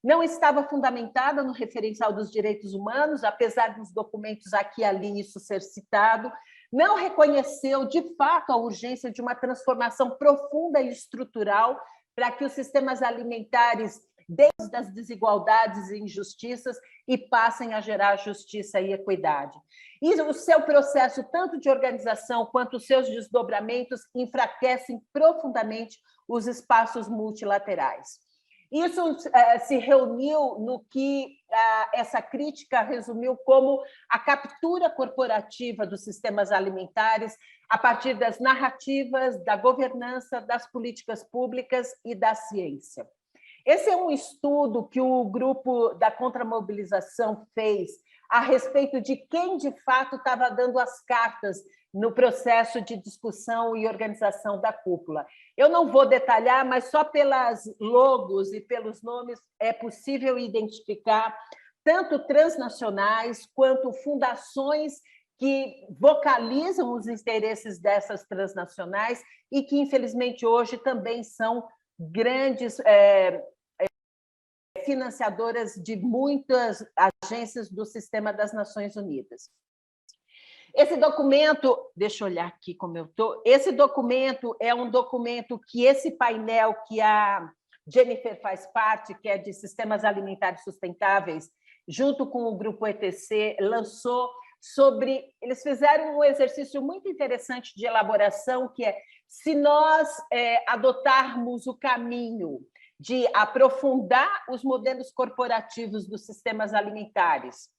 Não estava fundamentada no referencial dos direitos humanos, apesar dos documentos aqui e ali isso ser citado, não reconheceu, de fato, a urgência de uma transformação profunda e estrutural para que os sistemas alimentares deixem das desigualdades e injustiças e passem a gerar justiça e equidade. E o seu processo, tanto de organização quanto os seus desdobramentos, enfraquecem profundamente os espaços multilaterais. Isso se reuniu no que essa crítica resumiu como a captura corporativa dos sistemas alimentares a partir das narrativas, da governança, das políticas públicas e da ciência. Esse é um estudo que o grupo da Contramobilização fez a respeito de quem, de fato, estava dando as cartas no processo de discussão e organização da cúpula. Eu não vou detalhar, mas só pelas logos e pelos nomes é possível identificar tanto transnacionais quanto fundações que vocalizam os interesses dessas transnacionais e que, infelizmente, hoje também são grandes financiadoras de muitas agências do sistema das Nações Unidas. Esse documento, deixa eu olhar aqui como eu estou, esse documento é um documento que esse painel que a Jennifer faz parte, que é de Sistemas Alimentares Sustentáveis, junto com o grupo ETC, lançou sobre... Eles fizeram um exercício muito interessante de elaboração, que é, se nós adotarmos o caminho de aprofundar os modelos corporativos dos sistemas alimentares,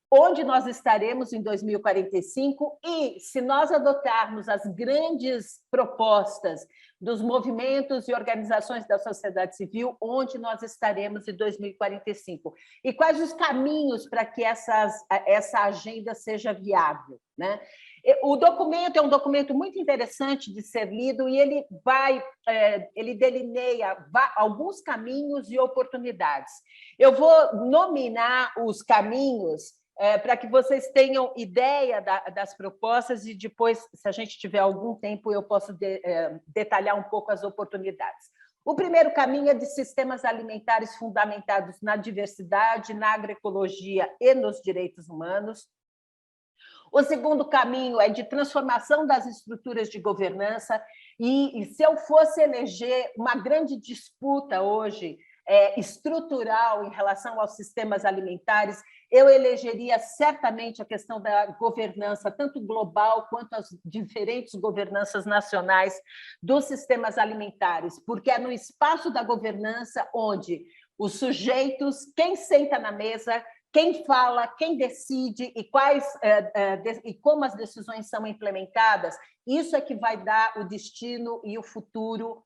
onde nós estaremos em 2045, e se nós adotarmos as grandes propostas dos movimentos e organizações da sociedade civil, onde nós estaremos em 2045, e quais os caminhos para que essa agenda seja viável, né? O documento é um documento muito interessante de ser lido e ele delineia alguns caminhos e oportunidades. Eu vou nominar os caminhos para que vocês tenham ideia das propostas e depois, se a gente tiver algum tempo, eu posso detalhar um pouco as oportunidades. O primeiro caminho é de sistemas alimentares fundamentados na diversidade, na agroecologia e nos direitos humanos. O segundo caminho é de transformação das estruturas de governança, e se eu fosse eleger uma grande disputa hoje estrutural em relação aos sistemas alimentares, eu elegeria certamente a questão da governança, tanto global quanto as diferentes governanças nacionais dos sistemas alimentares, porque é no espaço da governança onde os sujeitos, quem senta na mesa, quem fala, quem decide e como as decisões são implementadas, isso é que vai dar o destino e o futuro,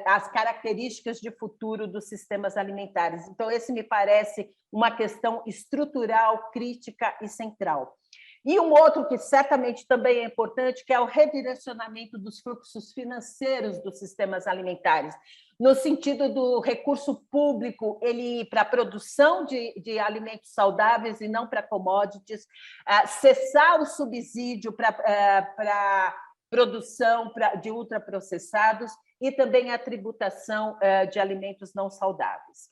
as características de futuro dos sistemas alimentares. Então, esse me parece uma questão estrutural, crítica e central. E um outro que certamente também é importante, que é o redirecionamento dos fluxos financeiros dos sistemas alimentares, no sentido do recurso público ele ir para a produção de alimentos saudáveis e não para commodities, cessar o subsídio para produção de ultraprocessados e também a tributação de alimentos não saudáveis.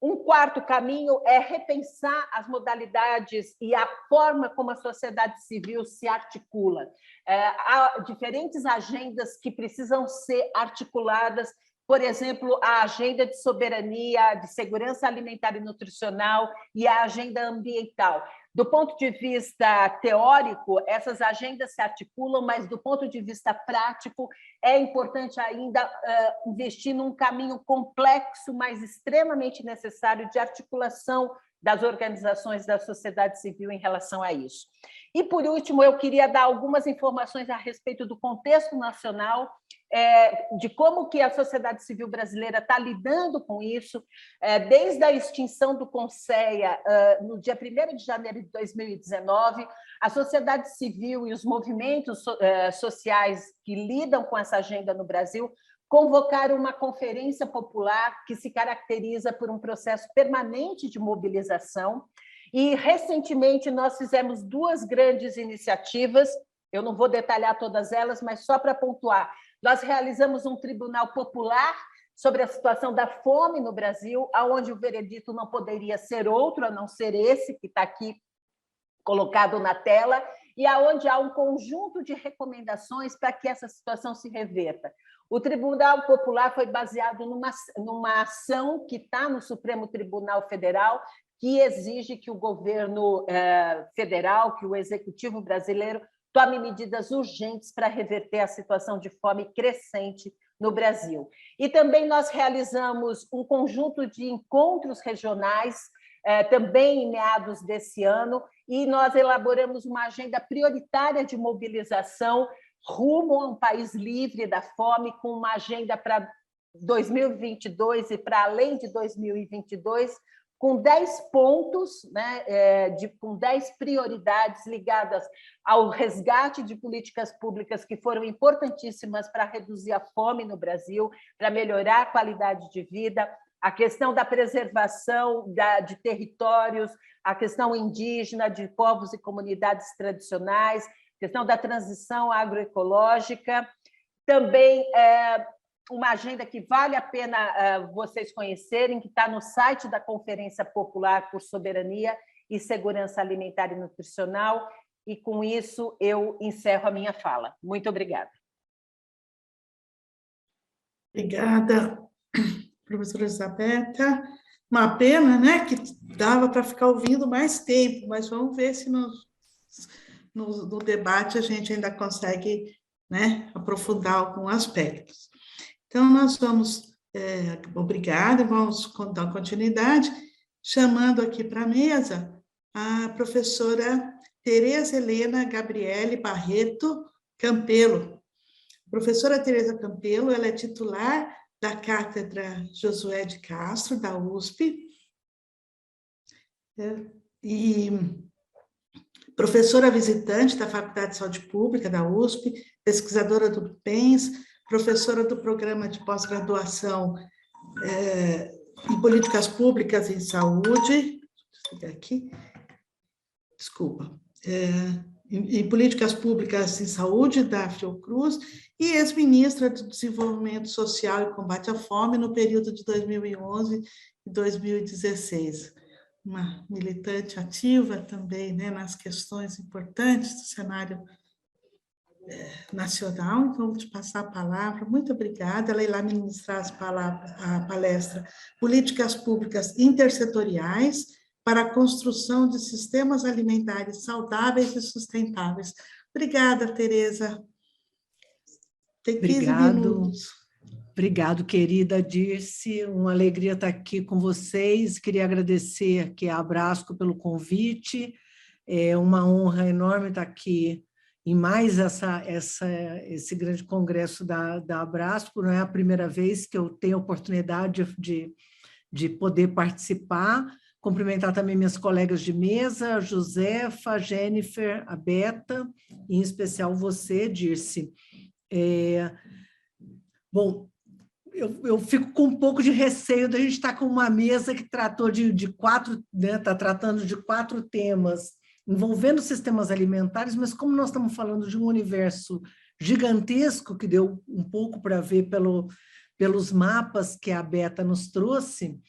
Um quarto caminho é repensar as modalidades e a forma como a sociedade civil se articula. Há diferentes agendas que precisam ser articuladas, por exemplo, a agenda de soberania, de segurança alimentar e nutricional e a agenda ambiental. Do ponto de vista teórico, essas agendas se articulam, mas do ponto de vista prático, é importante ainda investir num caminho complexo, mas extremamente necessário de articulação das organizações da sociedade civil em relação a isso. E, por último, eu queria dar algumas informações a respeito do contexto nacional, de como que a sociedade civil brasileira está lidando com isso, desde a extinção do CONSEA, no dia 1º de janeiro de 2019, a sociedade civil e os movimentos sociais que lidam com essa agenda no Brasil convocar uma conferência popular que se caracteriza por um processo permanente de mobilização. E, recentemente, nós fizemos 2 grandes iniciativas, eu não vou detalhar todas elas, mas só para pontuar. Nós realizamos um tribunal popular sobre a situação da fome no Brasil, onde o veredito não poderia ser outro, a não ser esse que está aqui colocado na tela, e aonde há um conjunto de recomendações para que essa situação se reverta. O Tribunal Popular foi baseado numa ação que está no Supremo Tribunal Federal, que exige que o governo federal, que o executivo brasileiro, tome medidas urgentes para reverter a situação de fome crescente no Brasil. E também nós realizamos um conjunto de encontros regionais, também em meados desse ano, e nós elaboramos uma agenda prioritária de mobilização rumo a um país livre da fome, com uma agenda para 2022 e para além de 2022, com 10 pontos, né, com 10 prioridades ligadas ao resgate de políticas públicas que foram importantíssimas para reduzir a fome no Brasil, para melhorar a qualidade de vida, a questão da preservação de territórios, a questão indígena, de povos e comunidades tradicionais, a questão da transição agroecológica, também uma agenda que vale a pena vocês conhecerem, que está no site da Conferência Popular por Soberania e Segurança Alimentar e Nutricional, e com isso eu encerro a minha fala. Muito obrigada. Obrigada, professora Elisabetta. Uma pena, né, que dava para ficar ouvindo mais tempo, mas vamos ver se no debate a gente ainda consegue, né, aprofundar alguns aspectos. Então, nós vamos, obrigada, vamos dar continuidade, chamando aqui para a mesa a professora Tereza Helena Gabriele Barreto Campelo. A professora Tereza Campelo, ela é titular da Cátedra Josué de Castro, da USP, e professora visitante da Faculdade de Saúde Pública da USP, pesquisadora do PENS, professora do Programa de Pós-Graduação em Políticas Públicas em Saúde, em Políticas Públicas em Saúde, da Fiocruz, e ex-ministra do Desenvolvimento Social e Combate à Fome no período de 2011 e 2016. Uma militante ativa também, né, nas questões importantes do cenário nacional. Então, vou te passar a palavra. Muito obrigada. Ela irá ministrar a palestra Políticas Públicas Intersetoriais para a Construção de Sistemas Alimentares Saudáveis e Sustentáveis. Obrigada, Tereza. Tem 15 minutos. Obrigado, querida Dirce. Uma alegria estar aqui com vocês. Queria agradecer aqui a Abrasco pelo convite. É uma honra enorme estar aqui em mais esse grande congresso da Abrasco. Não é a primeira vez que eu tenho a oportunidade de poder participar. Cumprimentar também minhas colegas de mesa, a Josefa, a Jennifer, a Beta, e em especial você, Dirce. Bom, eu fico com um pouco de receio da gente estar com uma mesa que tratou de 4, né, está tratando de 4 temas envolvendo sistemas alimentares, mas como nós estamos falando de um universo gigantesco, que deu um pouco para ver pelos mapas que a Beta nos trouxe,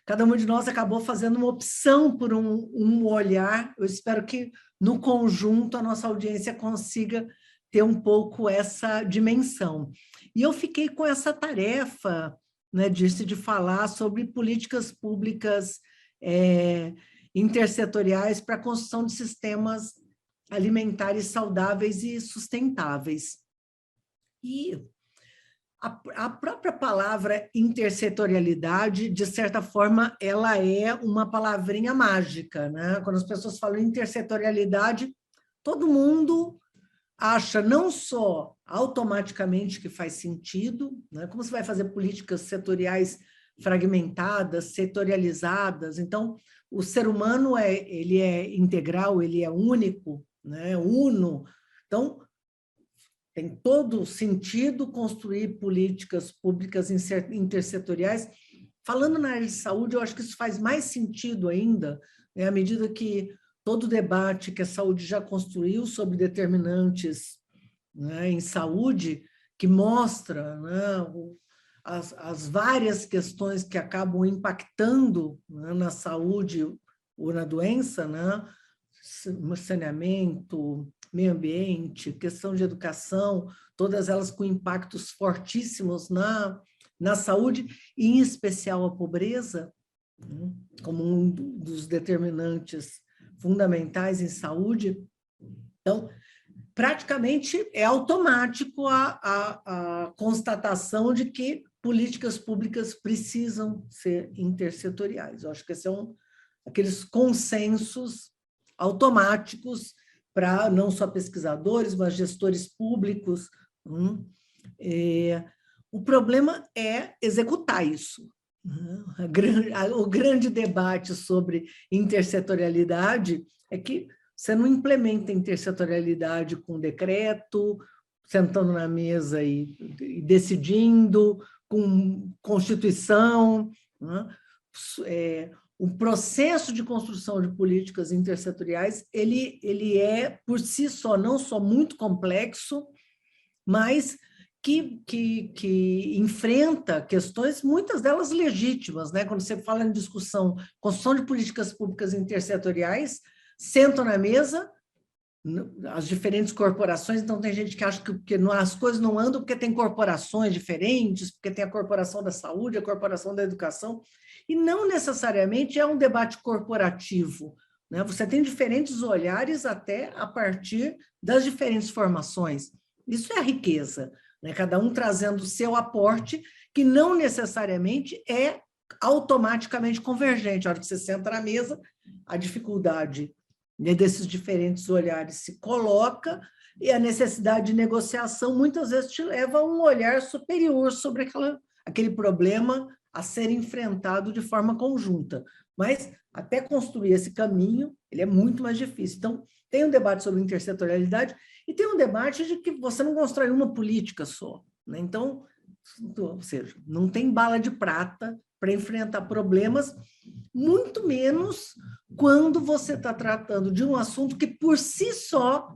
cada um de nós acabou fazendo uma opção por um olhar. Eu espero que, no conjunto, a nossa audiência consiga ter um pouco essa dimensão. E eu fiquei com essa tarefa, né, de falar sobre políticas públicas intersetoriais para a construção de sistemas alimentares saudáveis e sustentáveis. E a própria palavra intersetorialidade, de certa forma, ela é uma palavrinha mágica, né? Quando as pessoas falam intersetorialidade, todo mundo acha não só automaticamente que faz sentido, né? Como você vai fazer políticas setoriais fragmentadas, setorializadas? Então, o ser humano ele é integral, ele é único, né? Uno. Então, tem todo sentido construir políticas públicas intersetoriais. Falando na área de saúde, eu acho que isso faz mais sentido ainda, né, à medida que todo o debate que a saúde já construiu sobre determinantes, né, em saúde, que mostra, né, as várias questões que acabam impactando, né, na saúde ou na doença, né, saneamento, meio ambiente, questão de educação, todas elas com impactos fortíssimos na saúde, e em especial a pobreza, né, como um dos determinantes fundamentais em saúde. Então, praticamente é automático a constatação de que políticas públicas precisam ser intersetoriais. Eu acho que esse é aqueles consensos automáticos para não só pesquisadores, mas gestores públicos. O problema é executar isso. O grande debate sobre intersetorialidade é que você não implementa intersetorialidade com decreto, sentando na mesa e decidindo, com Constituição, né? O processo de construção de políticas intersetoriais, ele é, por si só, não só muito complexo, mas que enfrenta questões, muitas delas legítimas, né? Quando você fala em discussão, construção de políticas públicas intersetoriais, sentam na mesa as diferentes corporações, então tem gente que acha que as coisas não andam porque tem corporações diferentes, porque tem a corporação da saúde, a corporação da educação, e não necessariamente é um debate corporativo, né? Você tem diferentes olhares até a partir das diferentes formações. Isso é a riqueza, né? Cada um trazendo o seu aporte, que não necessariamente é automaticamente convergente. A hora que você senta na mesa, a dificuldade, né, desses diferentes olhares se coloca, e a necessidade de negociação muitas vezes te leva a um olhar superior sobre aquele problema a ser enfrentado de forma conjunta. Mas, até construir esse caminho, ele é muito mais difícil. Então, tem um debate sobre intersetorialidade e tem um debate de que você não constrói uma política só, né? Então, ou seja, não tem bala de prata para enfrentar problemas, muito menos quando você está tratando de um assunto que, por si só,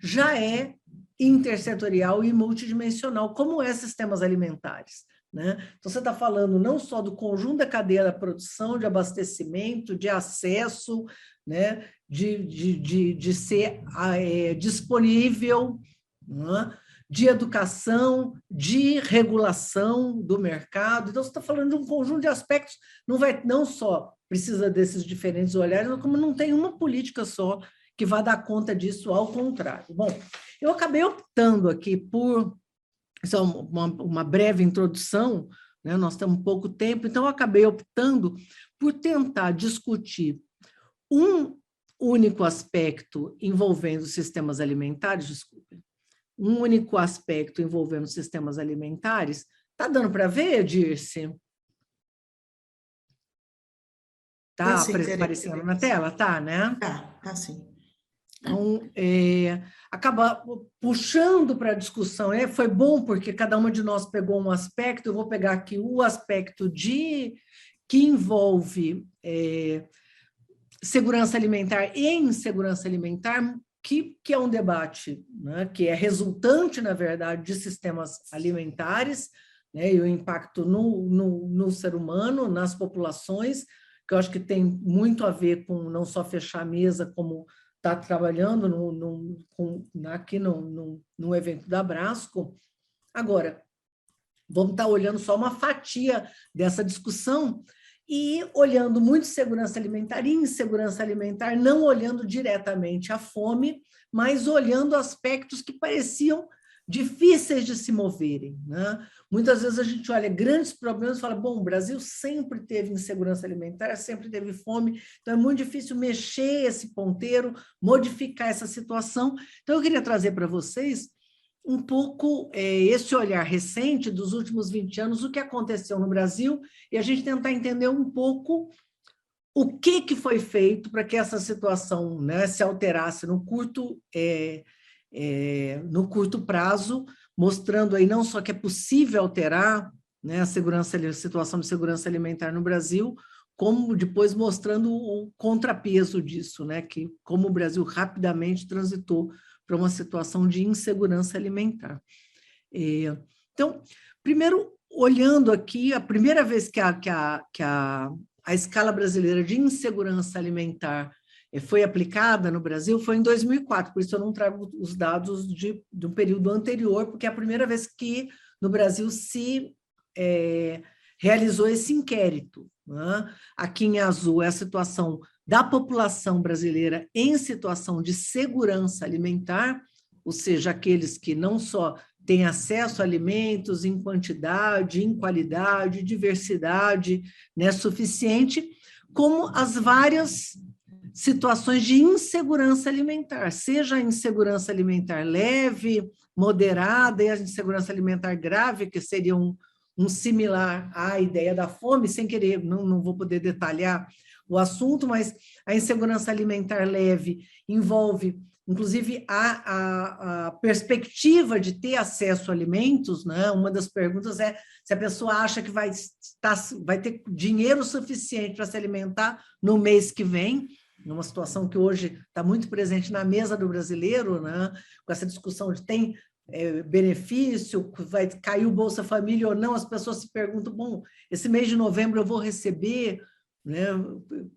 já é intersetorial e multidimensional, como é sistemas alimentares, né? Então, você está falando não só do conjunto da cadeia da produção, de abastecimento, de acesso, né? de ser disponível, né? De educação, de regulação do mercado. Então, você está falando de um conjunto de aspectos, não só precisa desses diferentes olhares, como não tem uma política só que vá dar conta disso, ao contrário. Bom, eu acabei optando aqui por... Só uma breve introdução, né? Nós temos pouco tempo, então eu acabei optando por tentar discutir um único aspecto envolvendo sistemas alimentares, um único aspecto envolvendo sistemas alimentares. Está dando para ver, Dirce? Está aparecendo na tela? Tá, né? Tá sim. Então, acaba puxando para a discussão, foi bom porque cada uma de nós pegou um aspecto. Eu vou pegar aqui o aspecto que envolve segurança alimentar e insegurança alimentar, que é um debate, né, que é resultante, na verdade, de sistemas alimentares, né, e o impacto no ser humano, nas populações, que eu acho que tem muito a ver com não só fechar a mesa, como está trabalhando aqui no evento da Abrasco. Agora, vamos estar olhando só uma fatia dessa discussão e olhando muito segurança alimentar e insegurança alimentar, não olhando diretamente a fome, mas olhando aspectos que pareciam difíceis de se moverem, né? Muitas vezes a gente olha grandes problemas e fala, bom, o Brasil sempre teve insegurança alimentar, sempre teve fome, então é muito difícil mexer esse ponteiro, modificar essa situação. Então eu queria trazer para vocês um pouco esse olhar recente dos últimos 20 anos, o que aconteceu no Brasil, e a gente tentar entender um pouco o que foi feito para que essa situação, né, se alterasse no curto no curto prazo, mostrando aí não só que é possível alterar, né, a situação de segurança alimentar no Brasil, como depois mostrando o contrapeso disso, né, que como o Brasil rapidamente transitou para uma situação de insegurança alimentar. Então, primeiro, olhando aqui, a primeira vez que a escala brasileira de insegurança alimentar foi aplicada no Brasil foi em 2004, por isso eu não trago os dados do período anterior, porque é a primeira vez que no Brasil se realizou esse inquérito, né? Aqui em azul é a situação da população brasileira em situação de segurança alimentar, ou seja, aqueles que não só têm acesso a alimentos em quantidade, em qualidade, diversidade, né, suficiente, como as várias situações de insegurança alimentar, seja a insegurança alimentar leve, moderada, e a insegurança alimentar grave, que seria um similar à ideia da fome, sem querer, não vou poder detalhar o assunto, mas a insegurança alimentar leve envolve, inclusive, a perspectiva de ter acesso a alimentos, né? Uma das perguntas é se a pessoa acha que vai ter dinheiro suficiente para se alimentar no mês que vem, numa situação que hoje está muito presente na mesa do brasileiro, né? Com essa discussão de tem benefício, vai cair o Bolsa Família ou não, as pessoas se perguntam, bom, esse mês de novembro eu vou receber, né?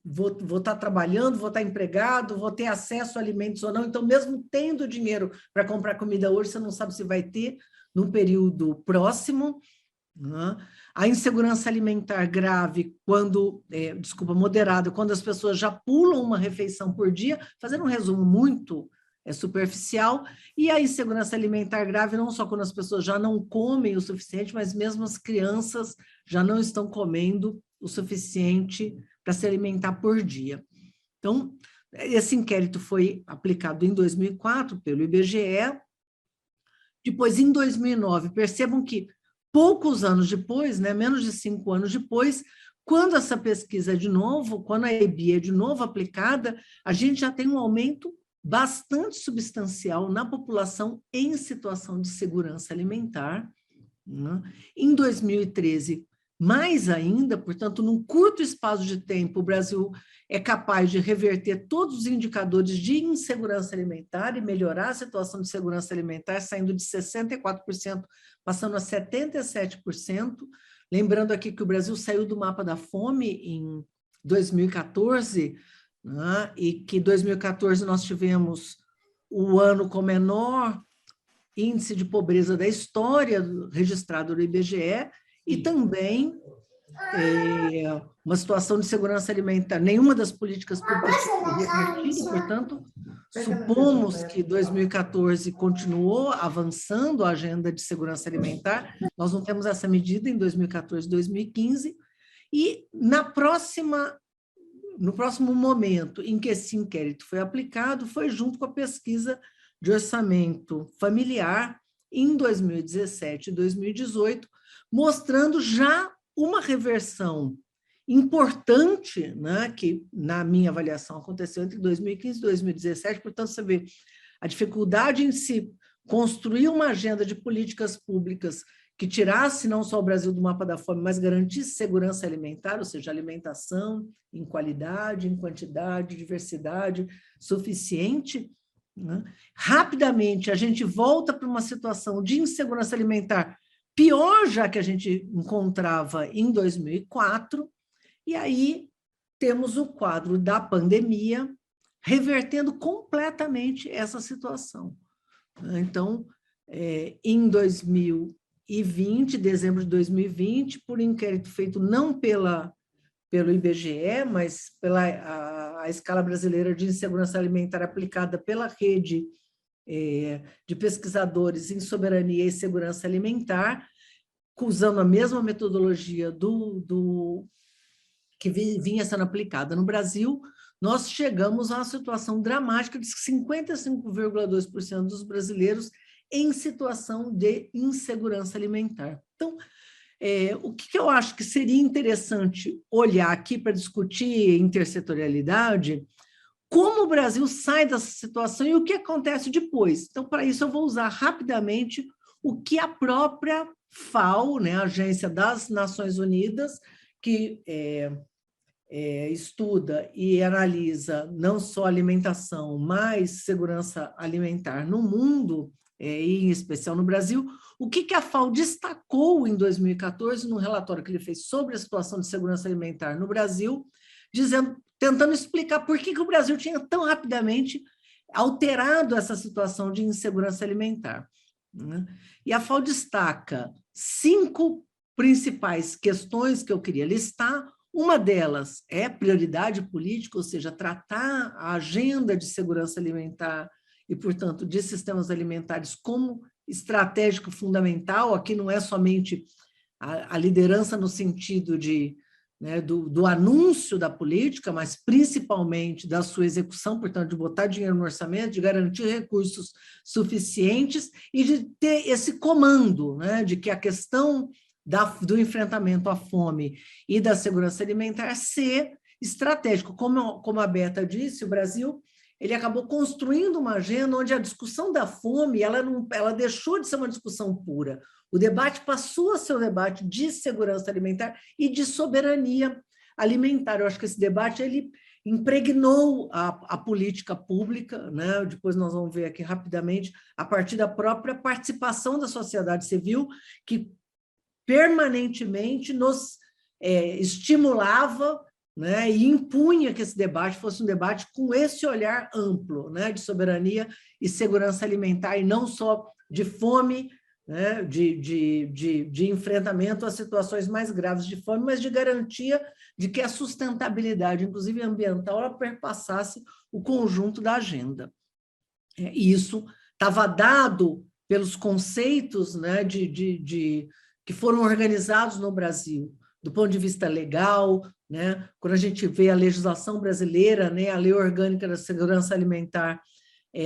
Vou estar trabalhando, vou estar empregado, vou ter acesso a alimentos ou não, então mesmo tendo dinheiro para comprar comida hoje, você não sabe se vai ter no período próximo, né? A insegurança alimentar grave, moderada, quando as pessoas já pulam uma refeição por dia, fazendo um resumo muito superficial, e a insegurança alimentar grave não só quando as pessoas já não comem o suficiente, mas mesmo as crianças já não estão comendo o suficiente para se alimentar por dia. Então, esse inquérito foi aplicado em 2004 pelo IBGE, depois em 2009, percebam que poucos anos depois, né, menos de 5 anos depois, quando essa pesquisa quando a EBI é de novo aplicada, a gente já tem um aumento bastante substancial na população em situação de segurança alimentar, né? Em 2013, mais ainda, portanto, num curto espaço de tempo, o Brasil é capaz de reverter todos os indicadores de insegurança alimentar e melhorar a situação de segurança alimentar, saindo de 64%, passando a 77%. Lembrando aqui que o Brasil saiu do mapa da fome em 2014, né? E que em 2014 nós tivemos o ano com menor índice de pobreza da história registrado no IBGE e também uma situação de segurança alimentar. Nenhuma das políticas públicas foi revertida, portanto, supomos que 2014 continuou avançando a agenda de segurança alimentar. Nós não temos essa medida em 2014 e 2015, e no próximo momento em que esse inquérito foi aplicado, foi junto com a pesquisa de orçamento familiar em 2017 e 2018, mostrando já uma reversão importante, né, que, na minha avaliação, aconteceu entre 2015 e 2017, portanto, você vê a dificuldade em se construir uma agenda de políticas públicas que tirasse não só o Brasil do mapa da fome, mas garantisse segurança alimentar, ou seja, alimentação em qualidade, em quantidade, diversidade suficiente, né? Rapidamente, a gente volta para uma situação de insegurança alimentar pior já que a gente encontrava em 2004, e aí temos o quadro da pandemia revertendo completamente essa situação. Então, em 2020, dezembro de 2020, por inquérito feito não pelo IBGE, mas pela a escala brasileira de insegurança alimentar aplicada pela rede de pesquisadores em soberania e segurança alimentar, usando a mesma metodologia que vinha sendo aplicada no Brasil, nós chegamos a uma situação dramática de 55,2% dos brasileiros em situação de insegurança alimentar. Então, o que eu acho que seria interessante olhar aqui para discutir intersetorialidade, como o Brasil sai dessa situação e o que acontece depois. Então, para isso, eu vou usar rapidamente o que a própria FAO, né, a Agência das Nações Unidas, que estuda e analisa não só alimentação, mas segurança alimentar no mundo, e em especial no Brasil, o que a FAO destacou em 2014 no relatório que ele fez sobre a situação de segurança alimentar no Brasil, tentando explicar por que o Brasil tinha tão rapidamente alterado essa situação de insegurança alimentar, né? E a FAO destaca 5 principais questões que eu queria listar. Uma delas é prioridade política, ou seja, tratar a agenda de segurança alimentar e, portanto, de sistemas alimentares como estratégico fundamental. Aqui não é somente a liderança no sentido de, né, do anúncio da política, mas principalmente da sua execução, portanto, de botar dinheiro no orçamento, de garantir recursos suficientes e de ter esse comando, né, de que a questão do enfrentamento à fome e da segurança alimentar ser estratégico. Como a Beta disse, o Brasil ele acabou construindo uma agenda onde a discussão da fome ela deixou de ser uma discussão pura. O debate passou a ser um debate de segurança alimentar e de soberania alimentar. Eu acho que esse debate ele impregnou a política pública, né? Depois nós vamos ver aqui rapidamente, a partir da própria participação da sociedade civil, que permanentemente nos estimulava, né, e impunha que esse debate fosse um debate com esse olhar amplo, né, de soberania e segurança alimentar, e não só de fome, né, de enfrentamento às situações mais graves de fome, mas de garantia de que a sustentabilidade, inclusive ambiental, ela perpassasse o conjunto da agenda. E isso estava dado pelos conceitos, né, que foram organizados no Brasil, do ponto de vista legal, né? Quando a gente vê a legislação brasileira, né, a Lei Orgânica da Segurança Alimentar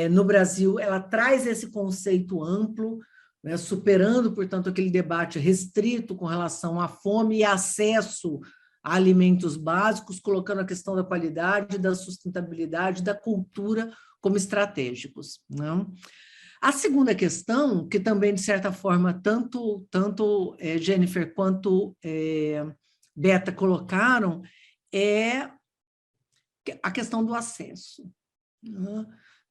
no Brasil, ela traz esse conceito amplo, né, superando, portanto, aquele debate restrito com relação à fome e acesso a alimentos básicos, colocando a questão da qualidade, da sustentabilidade, da cultura como estratégicos, né? A segunda questão, que também, de certa forma, tanto Jennifer quanto Beta colocaram, é a questão do acesso.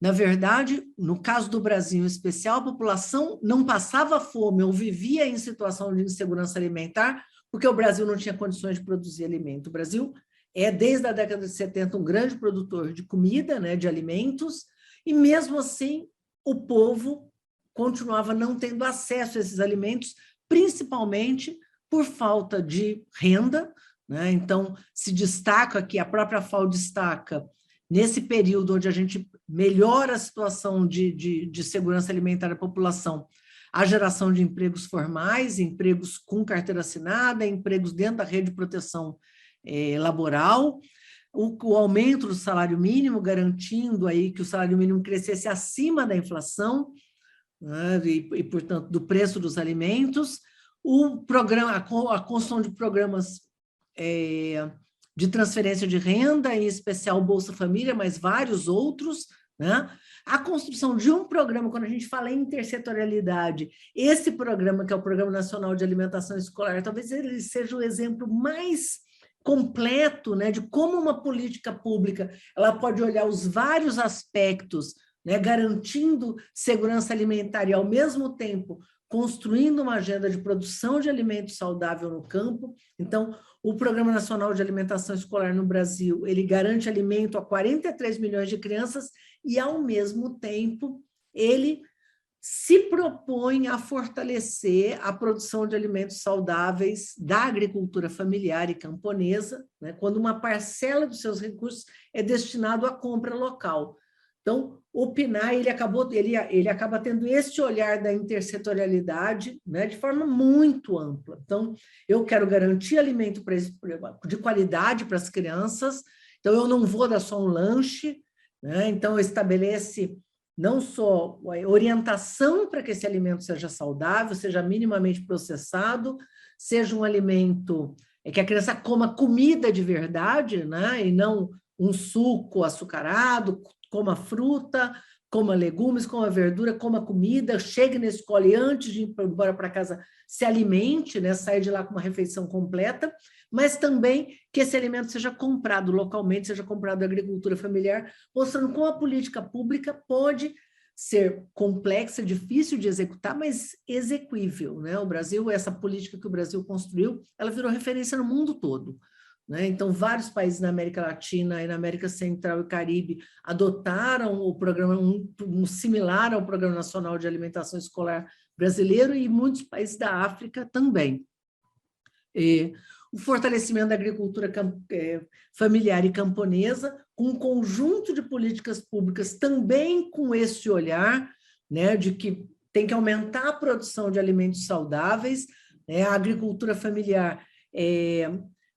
Na verdade, no caso do Brasil em especial, a população não passava fome ou vivia em situação de insegurança alimentar porque o Brasil não tinha condições de produzir alimento. O Brasil é, desde a década de 70, um grande produtor de comida, né, de alimentos, e mesmo assim, o povo continuava não tendo acesso a esses alimentos, principalmente por falta de renda, né? Então, se destaca aqui, a própria FAO destaca, nesse período onde a gente melhora a situação de segurança alimentar da população, a geração de empregos formais, empregos com carteira assinada, empregos dentro da rede de proteção laboral, o aumento do salário mínimo, garantindo aí que o salário mínimo crescesse acima da inflação, né, e, portanto, do preço dos alimentos, a construção de programas de transferência de renda, em especial Bolsa Família, mas vários outros, né? A construção de um programa, quando a gente fala em intersetorialidade, esse programa, que é o Programa Nacional de Alimentação Escolar, talvez ele seja o exemplo mais completo, né, de como uma política pública ela pode olhar os vários aspectos, né, garantindo segurança alimentar e, ao mesmo tempo, construindo uma agenda de produção de alimento saudável no campo. Então, o Programa Nacional de Alimentação Escolar no Brasil, ele garante alimento a 43 milhões de crianças e, ao mesmo tempo, ele se propõe a fortalecer a produção de alimentos saudáveis da agricultura familiar e camponesa, né, quando uma parcela dos seus recursos é destinado à compra local. Então, o PNAE ele acaba tendo esse olhar da intersetorialidade, né, de forma muito ampla. Então, eu quero garantir alimento de qualidade para as crianças, então eu não vou dar só um lanche, né, então estabelece não só a orientação para que esse alimento seja saudável, seja minimamente processado, seja um alimento que a criança coma comida de verdade, né, e não um suco açucarado, coma fruta, coma legumes, coma verdura, coma comida, chegue na escola e antes de ir embora para casa se alimente, né, saia de lá com uma refeição completa, mas também que esse alimento seja comprado localmente, seja comprado da agricultura familiar, mostrando como a política pública pode ser complexa, difícil de executar, mas exequível, né? O Brasil, essa política que o Brasil construiu, ela virou referência no mundo todo, né? Então, vários países na América Latina e na América Central e Caribe adotaram o programa, um similar ao Programa Nacional de Alimentação Escolar brasileiro, e muitos países da África também. O fortalecimento da agricultura familiar e camponesa, com um conjunto de políticas públicas também com esse olhar, né, de que tem que aumentar a produção de alimentos saudáveis, né? A agricultura familiar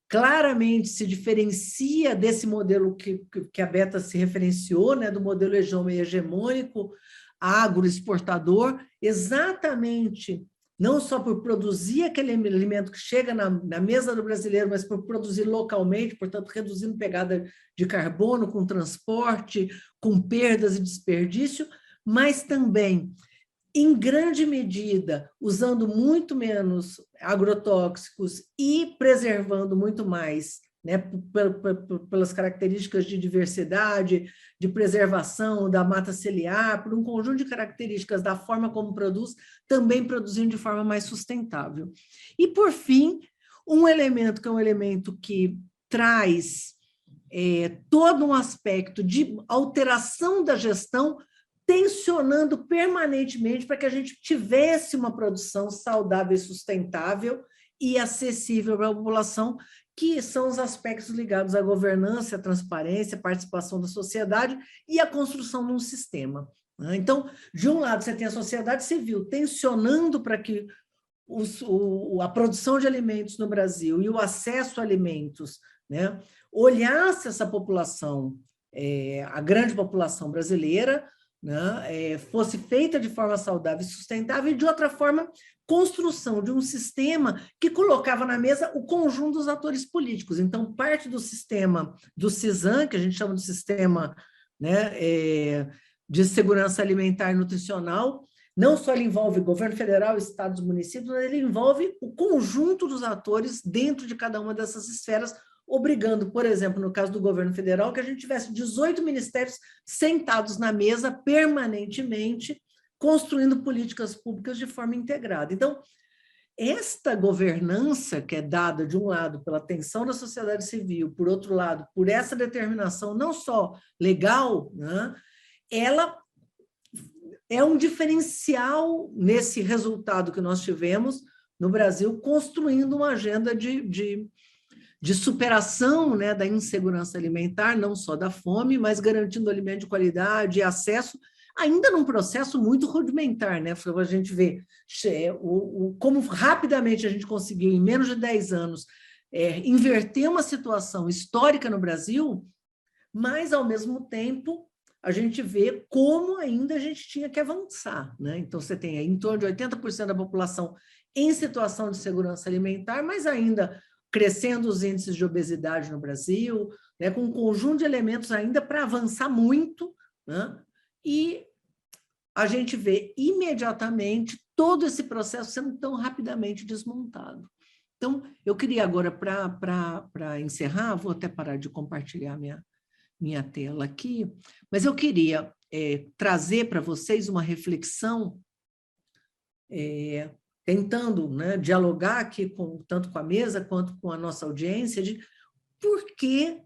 claramente se diferencia desse modelo que a Beta se referenciou, né, do modelo hegemônico, agroexportador, exatamente não só por produzir aquele alimento que chega na mesa do brasileiro, mas por produzir localmente, portanto, reduzindo pegada de carbono com transporte, com perdas e desperdício, mas também, em grande medida, usando muito menos agrotóxicos e preservando muito mais, né, pelas características de diversidade, de preservação da mata ciliar, por um conjunto de características da forma como produz, também produzindo de forma mais sustentável. E, por fim, um elemento que é um elemento que traz todo um aspecto de alteração da gestão, tensionando permanentemente para que a gente tivesse uma produção saudável e sustentável e acessível para a população, que são os aspectos ligados à governança, à transparência, à participação da sociedade e à construção de um sistema. Então, de um lado, você tem a sociedade civil tensionando para que a produção de alimentos no Brasil e o acesso a alimentos, né, olhasse essa população, a grande população brasileira, né, fosse feita de forma saudável e sustentável, e, de outra forma, construção de um sistema que colocava na mesa o conjunto dos atores políticos. Então, parte do sistema do CISAM, que a gente chama de sistema, né, de segurança alimentar e nutricional, não só ele envolve governo federal, estados, municípios, mas ele envolve o conjunto dos atores dentro de cada uma dessas esferas, obrigando, por exemplo, no caso do governo federal, que a gente tivesse 18 ministérios sentados na mesa permanentemente, construindo políticas públicas de forma integrada. Então, esta governança que é dada, de um lado, pela atenção da sociedade civil, por outro lado, por essa determinação não só legal, né, ela é um diferencial nesse resultado que nós tivemos no Brasil, construindo uma agenda de superação, né, da insegurança alimentar, não só da fome, mas garantindo alimento de qualidade e acesso, ainda num processo muito rudimentar, né? A gente vê como rapidamente a gente conseguiu, em menos de 10 anos, inverter uma situação histórica no Brasil, mas, ao mesmo tempo, a gente vê como ainda a gente tinha que avançar, né? Então, você tem aí em torno de 80% da população em situação de segurança alimentar, mas ainda crescendo os índices de obesidade no Brasil, né, com um conjunto de elementos ainda para avançar muito, né? E a gente vê imediatamente todo esse processo sendo tão rapidamente desmontado. Então, eu queria agora, para encerrar, vou até parar de compartilhar minha tela aqui, mas eu queria trazer para vocês uma reflexão, tentando, né, dialogar aqui tanto com a mesa quanto com a nossa audiência, de por que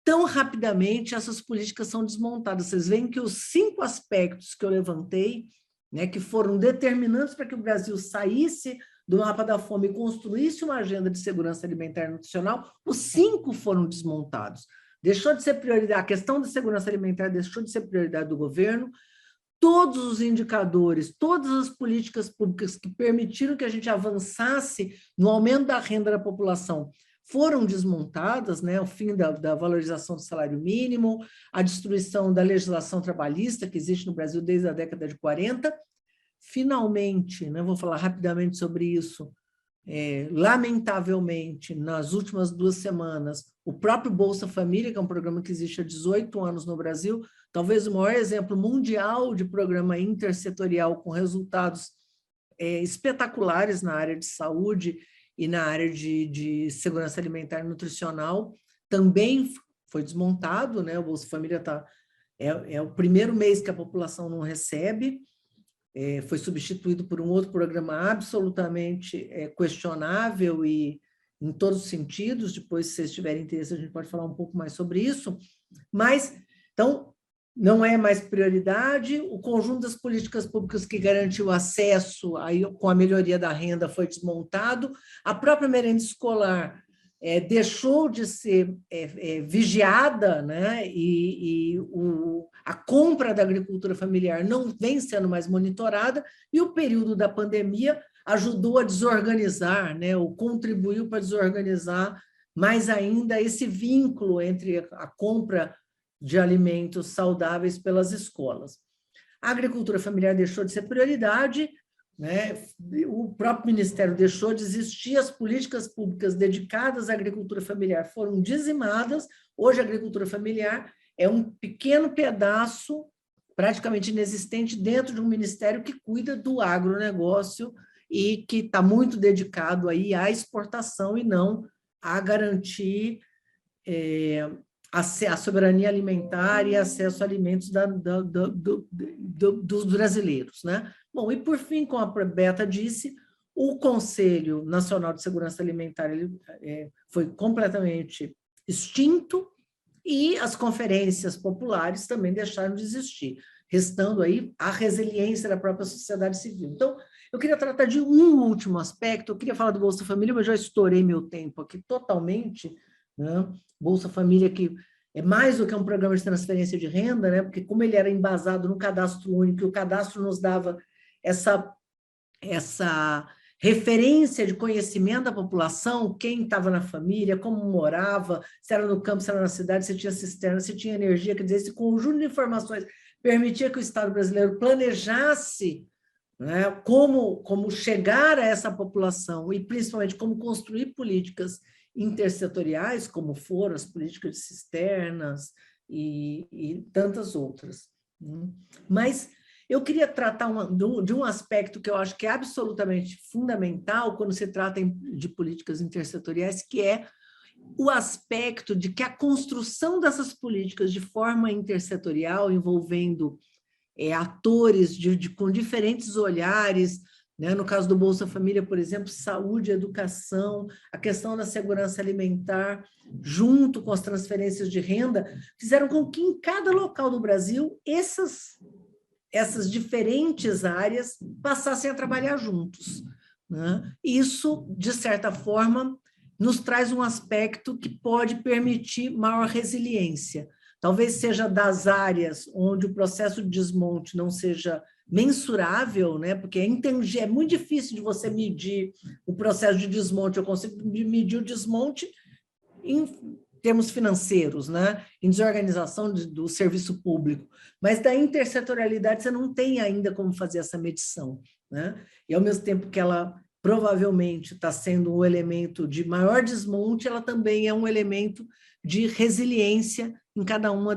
tão rapidamente essas políticas são desmontadas. Vocês veem que os 5 aspectos que eu levantei, né, que foram determinantes para que o Brasil saísse do mapa da fome e construísse uma agenda de segurança alimentar e nutricional, os 5 foram desmontados. Deixou de ser prioridade, a questão da segurança alimentar deixou de ser prioridade do governo, todos os indicadores, todas as políticas públicas que permitiram que a gente avançasse no aumento da renda da população foram desmontadas, né? O fim da valorização do salário mínimo, a destruição da legislação trabalhista que existe no Brasil desde a década de 40. Finalmente, né, vou falar rapidamente sobre isso, lamentavelmente, nas últimas 2 semanas, O próprio Bolsa Família, que é um programa que existe há 18 anos no Brasil, talvez o maior exemplo mundial de programa intersetorial com resultados espetaculares na área de saúde e na área de segurança alimentar e nutricional, também foi desmontado, né? O Bolsa Família é o primeiro mês que a população não recebe, foi substituído por um outro programa absolutamente questionável e em todos os sentidos. Depois, se vocês tiverem interesse, a gente pode falar um pouco mais sobre isso. Mas, então, não é mais prioridade. O conjunto das políticas públicas que garantiu acesso, aí, com a melhoria da renda, foi desmontado. A própria merenda escolar deixou de ser vigiada, né? A compra da agricultura familiar não vem sendo mais monitorada, e o período da pandemia ajudou a desorganizar, né? Ou contribuiu para desorganizar mais ainda esse vínculo entre a compra de alimentos saudáveis pelas escolas. A agricultura familiar deixou de ser prioridade, né? O próprio Ministério deixou de existir, as políticas públicas dedicadas à agricultura familiar foram dizimadas. Hoje, a agricultura familiar é um pequeno pedaço, praticamente inexistente, dentro de um ministério que cuida do agronegócio e que está muito dedicado aí à exportação e não a garantir a soberania alimentar e acesso a alimentos dos brasileiros, né? Bom, e por fim, como a Beta disse, o Conselho Nacional de Segurança Alimentar foi completamente extinto e as conferências populares também deixaram de existir, restando aí a resiliência da própria sociedade civil. Então, eu queria tratar de um último aspecto. Eu queria falar do Bolsa Família, mas já estourei meu tempo aqui totalmente, né? Bolsa Família, que é mais do que um programa de transferência de renda, né? Porque como ele era embasado no cadastro único, e o cadastro nos dava essa referência de conhecimento da população, quem estava na família, como morava, se era no campo, se era na cidade, se tinha cisterna, se tinha energia, quer dizer, esse conjunto de informações permitia que o Estado brasileiro planejasse, né, como chegar a essa população e, principalmente, como construir políticas intersetoriais, como foram as políticas de cisternas e tantas outras. Mas eu queria tratar de um aspecto que eu acho que é absolutamente fundamental quando se trata de políticas intersetoriais, que é o aspecto de que a construção dessas políticas de forma intersetorial, envolvendo atores com diferentes olhares, né? No caso do Bolsa Família, por exemplo, saúde, educação, a questão da segurança alimentar, junto com as transferências de renda, fizeram com que em cada local do Brasil essas diferentes áreas passassem a trabalhar juntos, né? Isso, de certa forma, nos traz um aspecto que pode permitir maior resiliência. Talvez seja das áreas onde o processo de desmonte não seja mensurável, né? Porque é muito difícil de você medir o processo de desmonte. Eu consigo medir o desmonte em termos financeiros, né? Em desorganização do serviço público, mas da intersetorialidade você não tem ainda como fazer essa medição, né? E ao mesmo tempo que ela provavelmente está sendo um elemento de maior desmonte, ela também é um elemento de resiliência em cada uma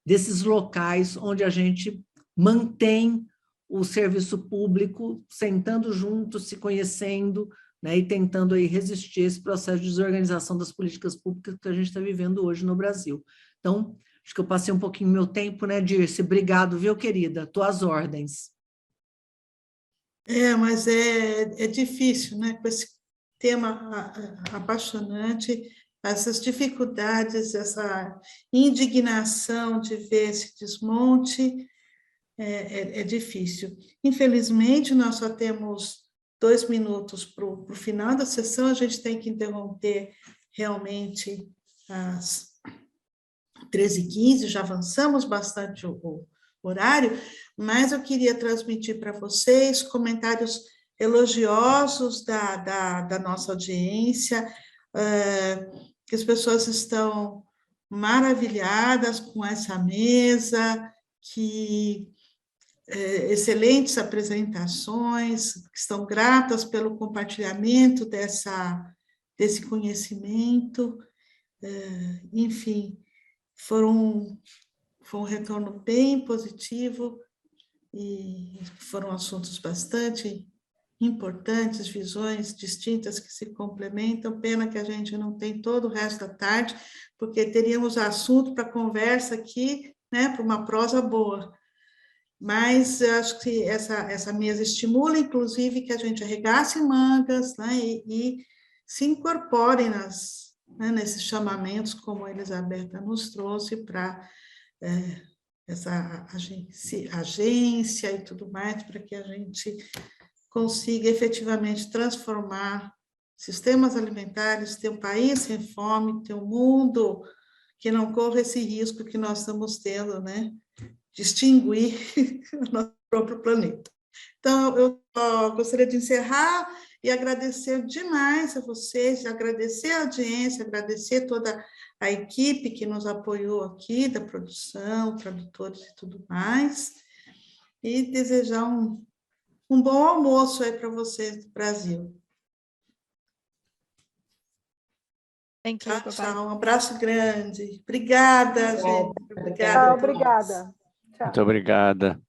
desses locais onde a gente mantém o serviço público sentando juntos, se conhecendo, né, e tentando aí resistir a esse processo de desorganização das políticas públicas que a gente está vivendo hoje no Brasil. Então, acho que eu passei um pouquinho meu tempo, né, Dirce? Obrigado, viu, querida? Estou às ordens. Mas é difícil, né? Com esse tema apaixonante, essas dificuldades, essa indignação de ver esse desmonte, é difícil. Infelizmente, nós só temos 2 minutos para o final da sessão, a gente tem que interromper realmente às 13h15, já avançamos bastante o horário, mas eu queria transmitir para vocês comentários elogiosos da nossa audiência, que as pessoas estão maravilhadas com essa mesa, que excelentes apresentações, que estão gratas pelo compartilhamento desse conhecimento. enfim, foi um retorno bem positivo e foram assuntos bastante importantes, visões distintas que se complementam. Pena que a gente não tem todo o resto da tarde, porque teríamos assunto para conversa aqui, né, para uma prosa boa. Mas eu acho que essa mesa estimula, inclusive, que a gente arregace mangas, né, e se incorporem nesses chamamentos, como a Elisabetta nos trouxe, para essa agência e tudo mais, para que a gente consiga efetivamente transformar sistemas alimentares, ter um país sem fome, ter um mundo que não corra esse risco que nós estamos tendo, né, de extinguir o nosso próprio planeta. Então, eu gostaria de encerrar e agradecer demais a vocês, agradecer a audiência, agradecer toda a equipe que nos apoiou aqui, da produção, tradutores e tudo mais, e desejar um bom almoço aí para vocês do Brasil. Thank you. Tchau, tchau. Um abraço grande. Obrigada, gente. Obrigada. Obrigada. Tchau. Muito obrigada.